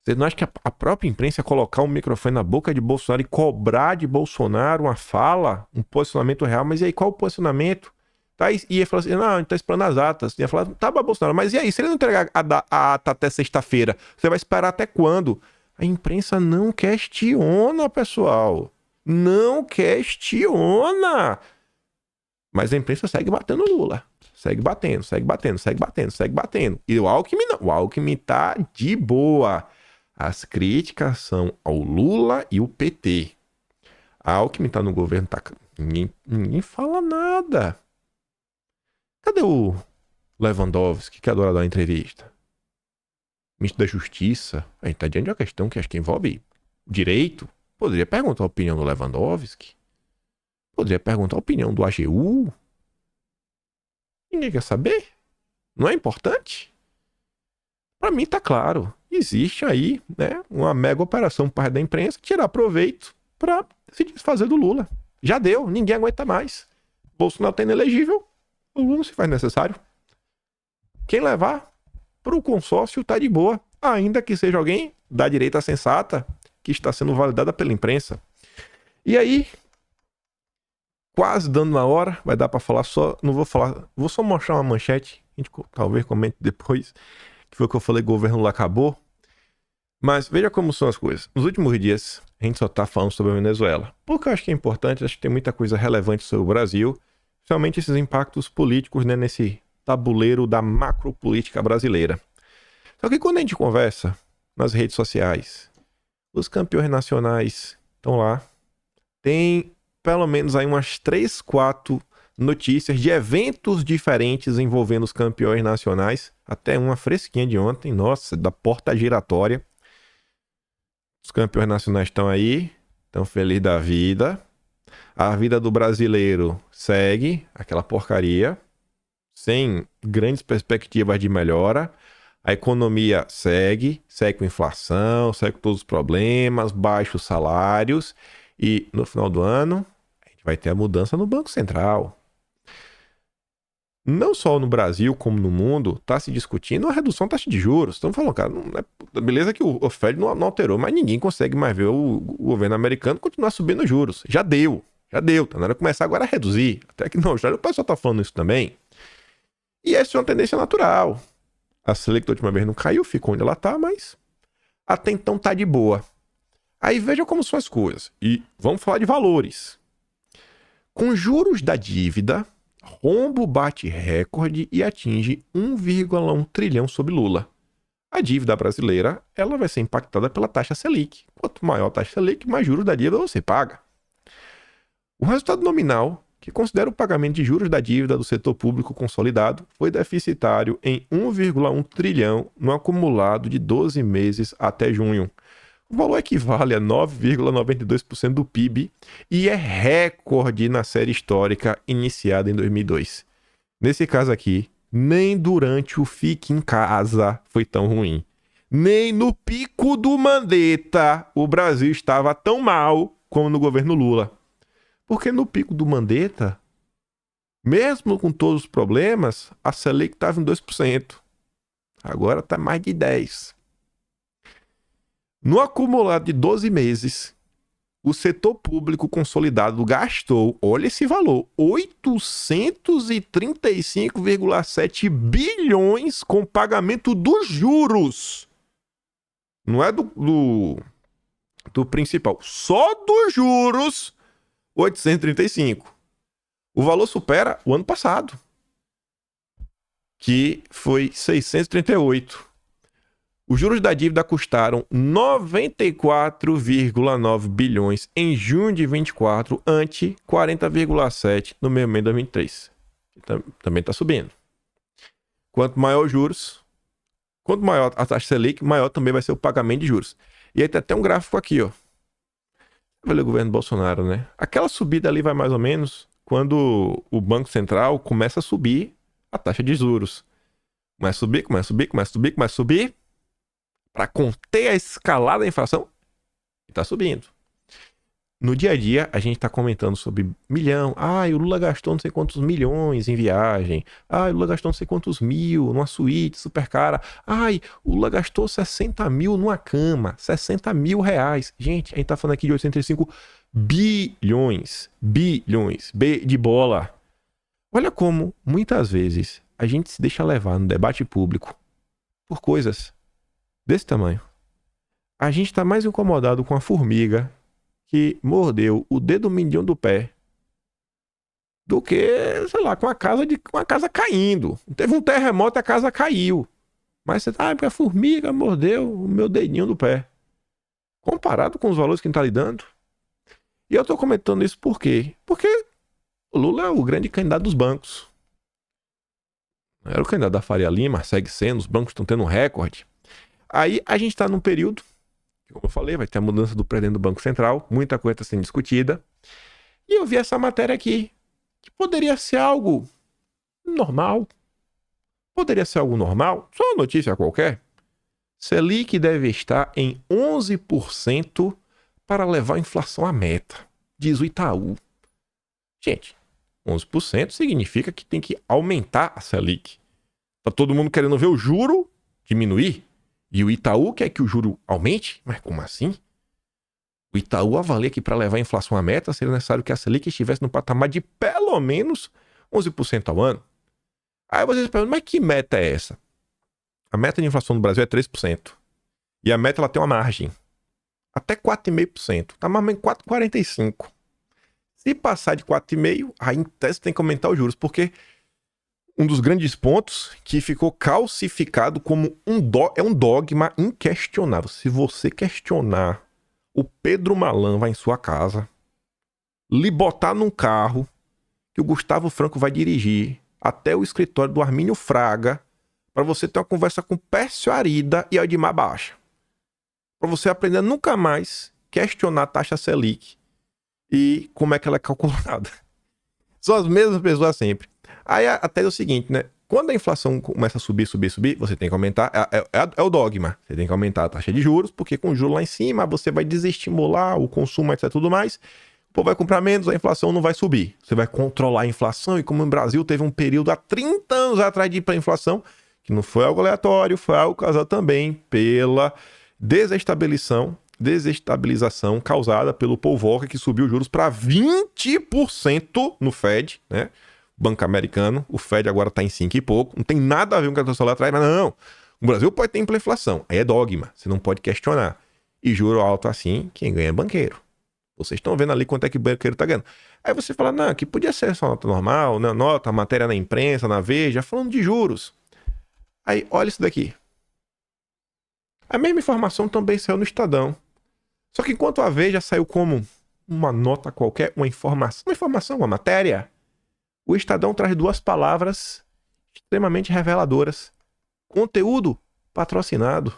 Você não acha que a própria imprensa ia colocar um microfone na boca de Bolsonaro e cobrar de Bolsonaro uma fala, um posicionamento real? Mas e aí, qual o posicionamento? Tá, ia falar assim, não, a gente tá esperando as atas. Ia falar, tá, Bolsonaro, mas e aí? Se ele não entregar a ata até sexta-feira, você vai esperar até quando? A imprensa não questiona, pessoal. Não questiona. Mas a imprensa segue batendo Lula. Segue batendo, segue batendo, segue batendo, segue batendo. E o Alckmin não. O Alckmin tá de boa. As críticas são ao Lula e o PT. A Alckmin tá no governo, tá... ninguém fala nada. Cadê o Lewandowski, que adora dar entrevista? Ministro da Justiça. A gente tá diante de uma questão que acho que envolve direito. Poderia perguntar a opinião do Lewandowski. Poderia perguntar a opinião do AGU. Ninguém quer saber? Não é importante? Para mim tá claro. Existe aí, né, uma mega operação por parte da imprensa tirar proveito para se desfazer do Lula. Já deu, ninguém aguenta mais. Bolsonaro tá inelegível, o Lula não se faz necessário. Quem levar pro consórcio tá de boa, ainda que seja alguém da direita sensata que está sendo validada pela imprensa. E aí, quase dando na hora, vai dar para falar só, não vou falar, vou só mostrar uma manchete, a gente talvez comente depois, que foi o que eu falei, governo Lula acabou. Mas veja como são as coisas. Nos últimos dias, a gente só tá falando sobre a Venezuela. Porque eu acho que é importante, acho que tem muita coisa relevante sobre o Brasil. Principalmente esses impactos políticos, né, nesse tabuleiro da macropolítica brasileira. Só que quando a gente conversa nas redes sociais, os campeões nacionais estão lá. Tem pelo menos aí umas 3, 4 notícias de eventos diferentes envolvendo os campeões nacionais. Até uma fresquinha de ontem, nossa, da porta giratória. Os campeões nacionais estão aí, estão felizes da vida. A vida do brasileiro segue aquela porcaria, sem grandes perspectivas de melhora. A economia segue com inflação, segue com todos os problemas, baixos salários. E no final do ano, a gente vai ter a mudança no Banco Central. Não só no Brasil, como no mundo, está se discutindo a redução da taxa de juros. Estamos falando, cara, não é, beleza que o Fed não alterou, mas ninguém consegue mais ver o governo americano continuar subindo os juros. Já deu, tá na hora de começar agora a reduzir. Até que não, já o pessoal está falando isso também. E essa é uma tendência natural. A Selic da última vez não caiu, ficou onde ela está, mas até então tá de boa. Aí veja como são as coisas. E vamos falar de valores. Com juros da dívida, Rombo bate recorde e atinge 1,1 trilhão sob Lula. A dívida brasileira, ela vai ser impactada pela taxa Selic. Quanto maior a taxa Selic, mais juros da dívida você paga. O resultado nominal, que considera o pagamento de juros da dívida do setor público consolidado, foi deficitário em 1,1 trilhão no acumulado de 12 meses até junho. O valor equivale a 9,92% do PIB e é recorde na série histórica iniciada em 2002. Nesse caso aqui, nem durante o Fique em Casa foi tão ruim. Nem no pico do Mandetta o Brasil estava tão mal como no governo Lula. Porque no pico do Mandetta, mesmo com todos os problemas, a Selic estava em 2%. Agora está mais de 10%. No acumulado de 12 meses, o setor público consolidado gastou, olha esse valor, 835,7 bilhões com pagamento dos juros. Não é do principal, só dos juros, 835. O valor supera o ano passado, que foi 638. Os juros da dívida custaram 94,9 bilhões em junho de 24, ante 40,7 no mesmo mês de 2023. Também está subindo. Quanto maior os juros, quanto maior a taxa Selic, maior também vai ser o pagamento de juros. E aí tem até um gráfico aqui, ó. Olha o governo Bolsonaro, né? Aquela subida ali vai mais ou menos quando o Banco Central começa a subir a taxa de juros. Começa a subir. Para conter a escalada da inflação, está subindo. No dia a dia, a gente está comentando sobre milhão. O Lula gastou não sei quantos milhões em viagem. O Lula gastou não sei quantos mil numa suíte super cara. O Lula gastou 60 mil numa cama. 60 mil reais. Gente, a gente está falando aqui de 835 bilhões. Bilhões. B de bola. Olha como, muitas vezes, a gente se deixa levar no debate público por coisas desse tamanho. A gente está mais incomodado com a formiga que mordeu o dedo mindinho do pé do que, sei lá, com a casa caindo. Teve um terremoto e a casa caiu. Mas você porque a formiga mordeu o meu dedinho do pé. Comparado com os valores que a gente está lidando. E eu estou comentando isso por quê? Porque o Lula é o grande candidato dos bancos. Era o candidato da Faria Lima, segue sendo, os bancos estão tendo um recorde. Aí a gente está num período, como eu falei, vai ter a mudança do presidente do Banco Central, muita coisa está sendo discutida. E eu vi essa matéria aqui, que poderia ser algo normal. Só uma notícia qualquer. Selic deve estar em 11% para levar a inflação à meta, diz o Itaú. Gente, 11% significa que tem que aumentar a Selic. Tá todo mundo querendo ver o juro diminuir? E o Itaú quer que o juro aumente? Mas como assim? O Itaú avalia que para levar a inflação à meta seria necessário que a Selic estivesse no patamar de pelo menos 11% ao ano. Aí vocês perguntam, mas que meta é essa? A meta de inflação no Brasil é 3%. E a meta ela tem uma margem. Até 4,5%. Tá mais ou menos 4,45%. Se passar de 4,5, aí em tese tem que aumentar os juros, porque um dos grandes pontos que ficou calcificado como é um dogma inquestionável. Se você questionar, o Pedro Malan vai em sua casa, lhe botar num carro que o Gustavo Franco vai dirigir até o escritório do Armínio Fraga para você ter uma conversa com Pércio Arida e Aldemar Baixa. Para você aprender a nunca mais questionar a taxa Selic e como é que ela é calculada. São as mesmas pessoas sempre. Aí a tese é o seguinte, né? Quando a inflação começa a subir, você tem que aumentar. É o dogma. Você tem que aumentar a taxa de juros, porque com o juro lá em cima, você vai desestimular o consumo, etc. Tudo mais. O povo vai comprar menos, a inflação não vai subir. Você vai controlar a inflação. E como o Brasil teve um período há 30 anos atrás de hiperinflação, que não foi algo aleatório, foi algo causado também pela desestabilização causada pelo Paul Volcker, que subiu os juros para 20% no Fed, né? Banco americano, o Fed agora está em 5 e pouco, não tem nada a ver com o que aconteceu lá atrás, mas não, o Brasil pode ter inflação, aí é dogma, você não pode questionar. E juro alto assim, quem ganha é banqueiro. Vocês estão vendo ali quanto é que o banqueiro está ganhando. Aí você fala, não, que podia ser só nota normal, né? Nota, matéria na imprensa, na Veja, falando de juros. Aí, olha isso daqui. A mesma informação também saiu no Estadão. Só que enquanto a Veja saiu como uma nota qualquer, uma informação, uma matéria, o Estadão traz duas palavras extremamente reveladoras. Conteúdo patrocinado.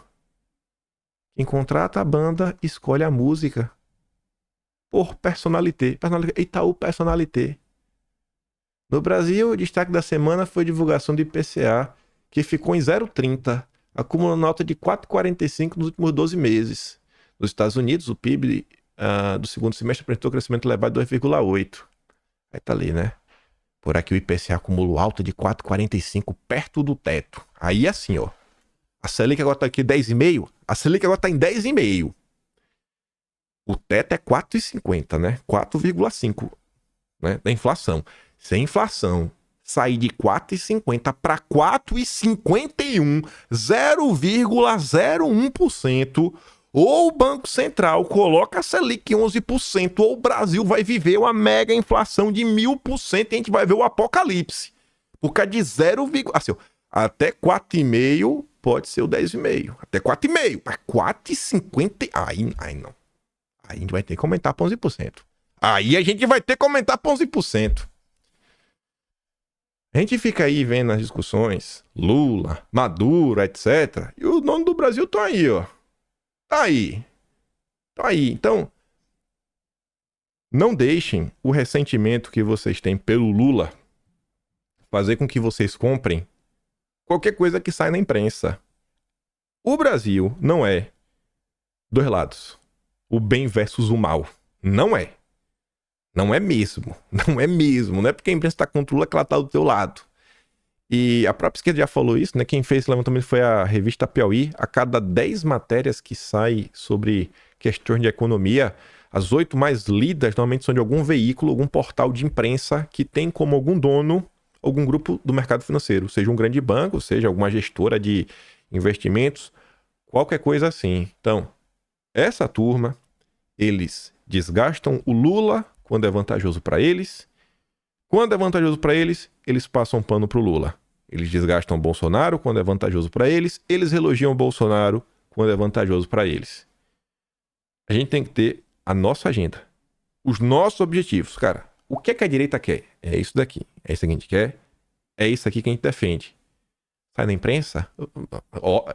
Quem contrata a banda escolhe a música por personalité. Itaú Personalité. No Brasil, o destaque da semana foi a divulgação do IPCA, que ficou em 0,30, acumulando nota de 4,45 nos últimos 12 meses. Nos Estados Unidos, o PIB do segundo semestre apresentou crescimento elevado de 2,8. Aí tá ali, né? Por aqui o IPCA acumulou alta de 4,45 perto do teto. Aí assim, ó. A Selic agora tá aqui 10,5. A Selic agora tá em 10,5. O teto é 4,50, né? 4,5, né? Da inflação. Se a inflação sair de 4,50 para 4,51, 0,01%, ou o Banco Central coloca a Selic em 11%, ou o Brasil vai viver uma mega inflação de 1.000% e a gente vai ver o apocalipse. Porque é de 0, assim, até 4,5 pode ser o 10,5. Até 4,5. Mas 4,50... Aí não. Aí a gente vai ter que aumentar para 11%. Aí a gente vai ter que aumentar para 11%. A gente fica aí vendo as discussões, Lula, Maduro, etc. E o dono do Brasil tá aí, ó. Tá aí. Então, não deixem o ressentimento que vocês têm pelo Lula fazer com que vocês comprem qualquer coisa que sai na imprensa. O Brasil não é dois lados. O bem versus o mal. Não é. Não é mesmo. Não é mesmo. Não é porque a imprensa está contra o Lula que ela está do teu lado. E a própria esquerda já falou isso, né? Quem fez esse levantamento foi a revista Piauí. A cada 10 matérias que saem sobre questões de economia, as 8 mais lidas normalmente são de algum veículo, algum portal de imprensa que tem como algum dono algum grupo do mercado financeiro. Seja um grande banco, seja alguma gestora de investimentos, qualquer coisa assim. Então, essa turma, eles desgastam o Lula quando é vantajoso para eles. Quando é vantajoso para eles, eles passam pano pro Lula. Eles desgastam o Bolsonaro quando é vantajoso para eles. Eles elogiam o Bolsonaro quando é vantajoso para eles. A gente tem que ter a nossa agenda. Os nossos objetivos. Cara, o que é que a direita quer? É isso daqui. É isso que a gente quer. É isso aqui que a gente defende. Sai na imprensa?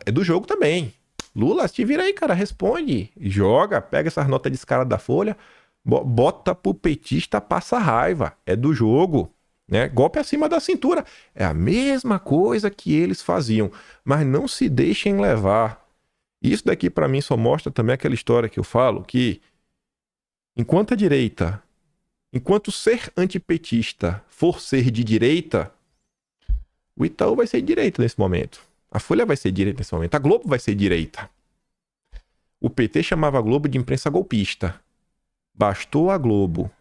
É do jogo também. Lula, te vira aí, cara. Responde. Joga, pega essas notas descaradas da Folha, bota pro petista, passa raiva. É do jogo, né? Golpe acima da cintura. É a mesma coisa que eles faziam. Mas não se deixem levar. Isso daqui pra mim só mostra também aquela história que eu falo, que enquanto a direita, enquanto ser antipetista for ser de direita, o Itaú vai ser de direita nesse momento. A Folha vai ser de direita nesse momento. A Globo vai ser de direita. O PT chamava a Globo de imprensa golpista. Bastou a Globo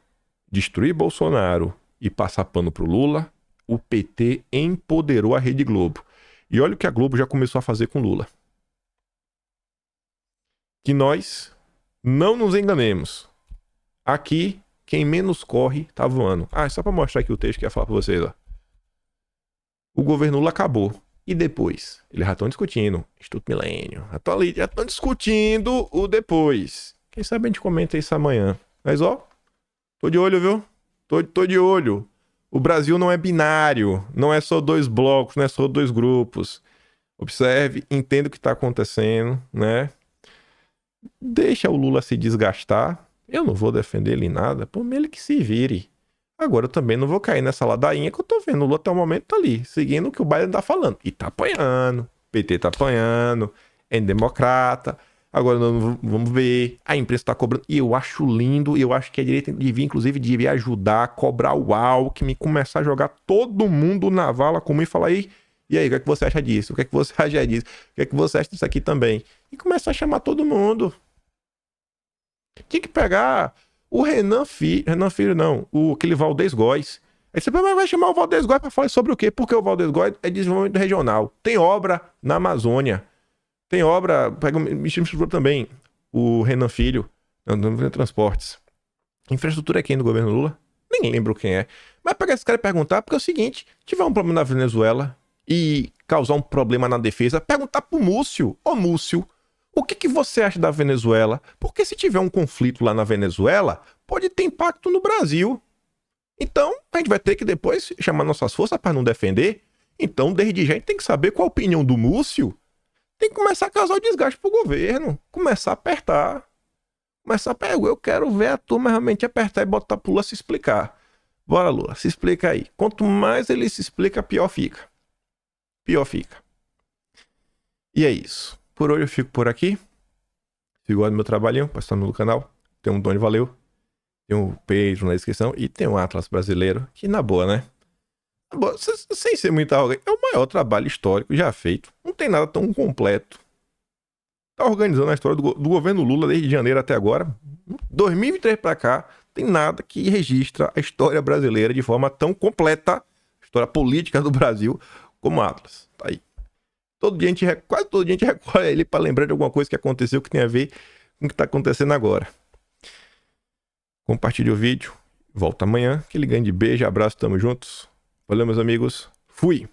destruir Bolsonaro e passar pano pro Lula, o PT empoderou a Rede Globo. E olha o que a Globo já começou a fazer com Lula. Que nós não nos enganemos. Aqui Quem menos corre, tá voando. Ah, só pra mostrar aqui o texto que eu ia falar pra vocês, ó. O governo Lula acabou. E depois? Eles já estão discutindo. Instituto Milênio. Já estão discutindo o depois. Quem sabe a gente comenta isso amanhã. Mas, ó, tô de olho, viu? Tô de olho. O Brasil não é binário. Não é só 2 blocos, não é só 2 grupos. Observe, entenda o que tá acontecendo, né? Deixa o Lula se desgastar. Eu não vou defender ele em nada. Por mim, ele que se vire. Agora eu também não vou cair nessa ladainha que eu tô vendo. O Lula até o momento tá ali, seguindo o que o Biden tá falando. E tá apanhando. O PT tá apanhando. É democrata. Agora vamos ver. A imprensa tá cobrando. E eu acho lindo. E eu acho que a direita devia, inclusive, devia ajudar a cobrar o Alckmin, começar a jogar todo mundo na vala comum e falar aí. E aí, o que é que você acha disso? O que é que você acha disso? O que é que você acha disso aqui também? E começar a chamar todo mundo. Tinha que pegar o Renan Filho não, aquele Valdez Góes. Aí você vai chamar o Valdez Góes pra falar sobre o quê? Porque o Valdez Góes é desenvolvimento regional. Tem obra na Amazônia. Tem obra, pega o Ministério também, o Renan Filho, não transportes. Infraestrutura é quem do governo Lula? Nem lembro quem é. Mas pegar esse cara e perguntar, porque é o seguinte, tiver um problema na Venezuela e causar um problema na defesa, perguntar pro Múcio. Ô Múcio, o que você acha da Venezuela? Porque se tiver um conflito lá na Venezuela, pode ter impacto no Brasil. Então, a gente vai ter que depois chamar nossas forças para não defender. Então, desde já, a gente tem que saber qual a opinião do Múcio. Tem que começar a causar o desgaste pro governo. Começar a apertar. Eu quero ver a turma realmente apertar e botar pro Lula se explicar. Bora, Lula, se explica aí. Quanto mais ele se explica, pior fica. Pior fica. E é isso. Por hoje eu fico por aqui. Se gosta do meu trabalhinho, pode estar no canal. Tem um Doni Valeu. Tem um Pedro na descrição. E tem um Atlas Brasileiro. Que na boa, né? Na boa, sem ser muito arrogante, é o maior trabalho histórico já feito. Não tem nada tão completo. Tá organizando a história do governo Lula desde janeiro até agora. 2023 pra cá, tem nada que registra a história brasileira de forma tão completa, a história política do Brasil, como Atlas. Tá aí. Quase todo dia a gente recorre a ele pra lembrar de alguma coisa que aconteceu que tem a ver com o que tá acontecendo agora. Compartilhe o vídeo. Volta amanhã. Aquele grande beijo, abraço, tamo juntos. Valeu, meus amigos. Fui!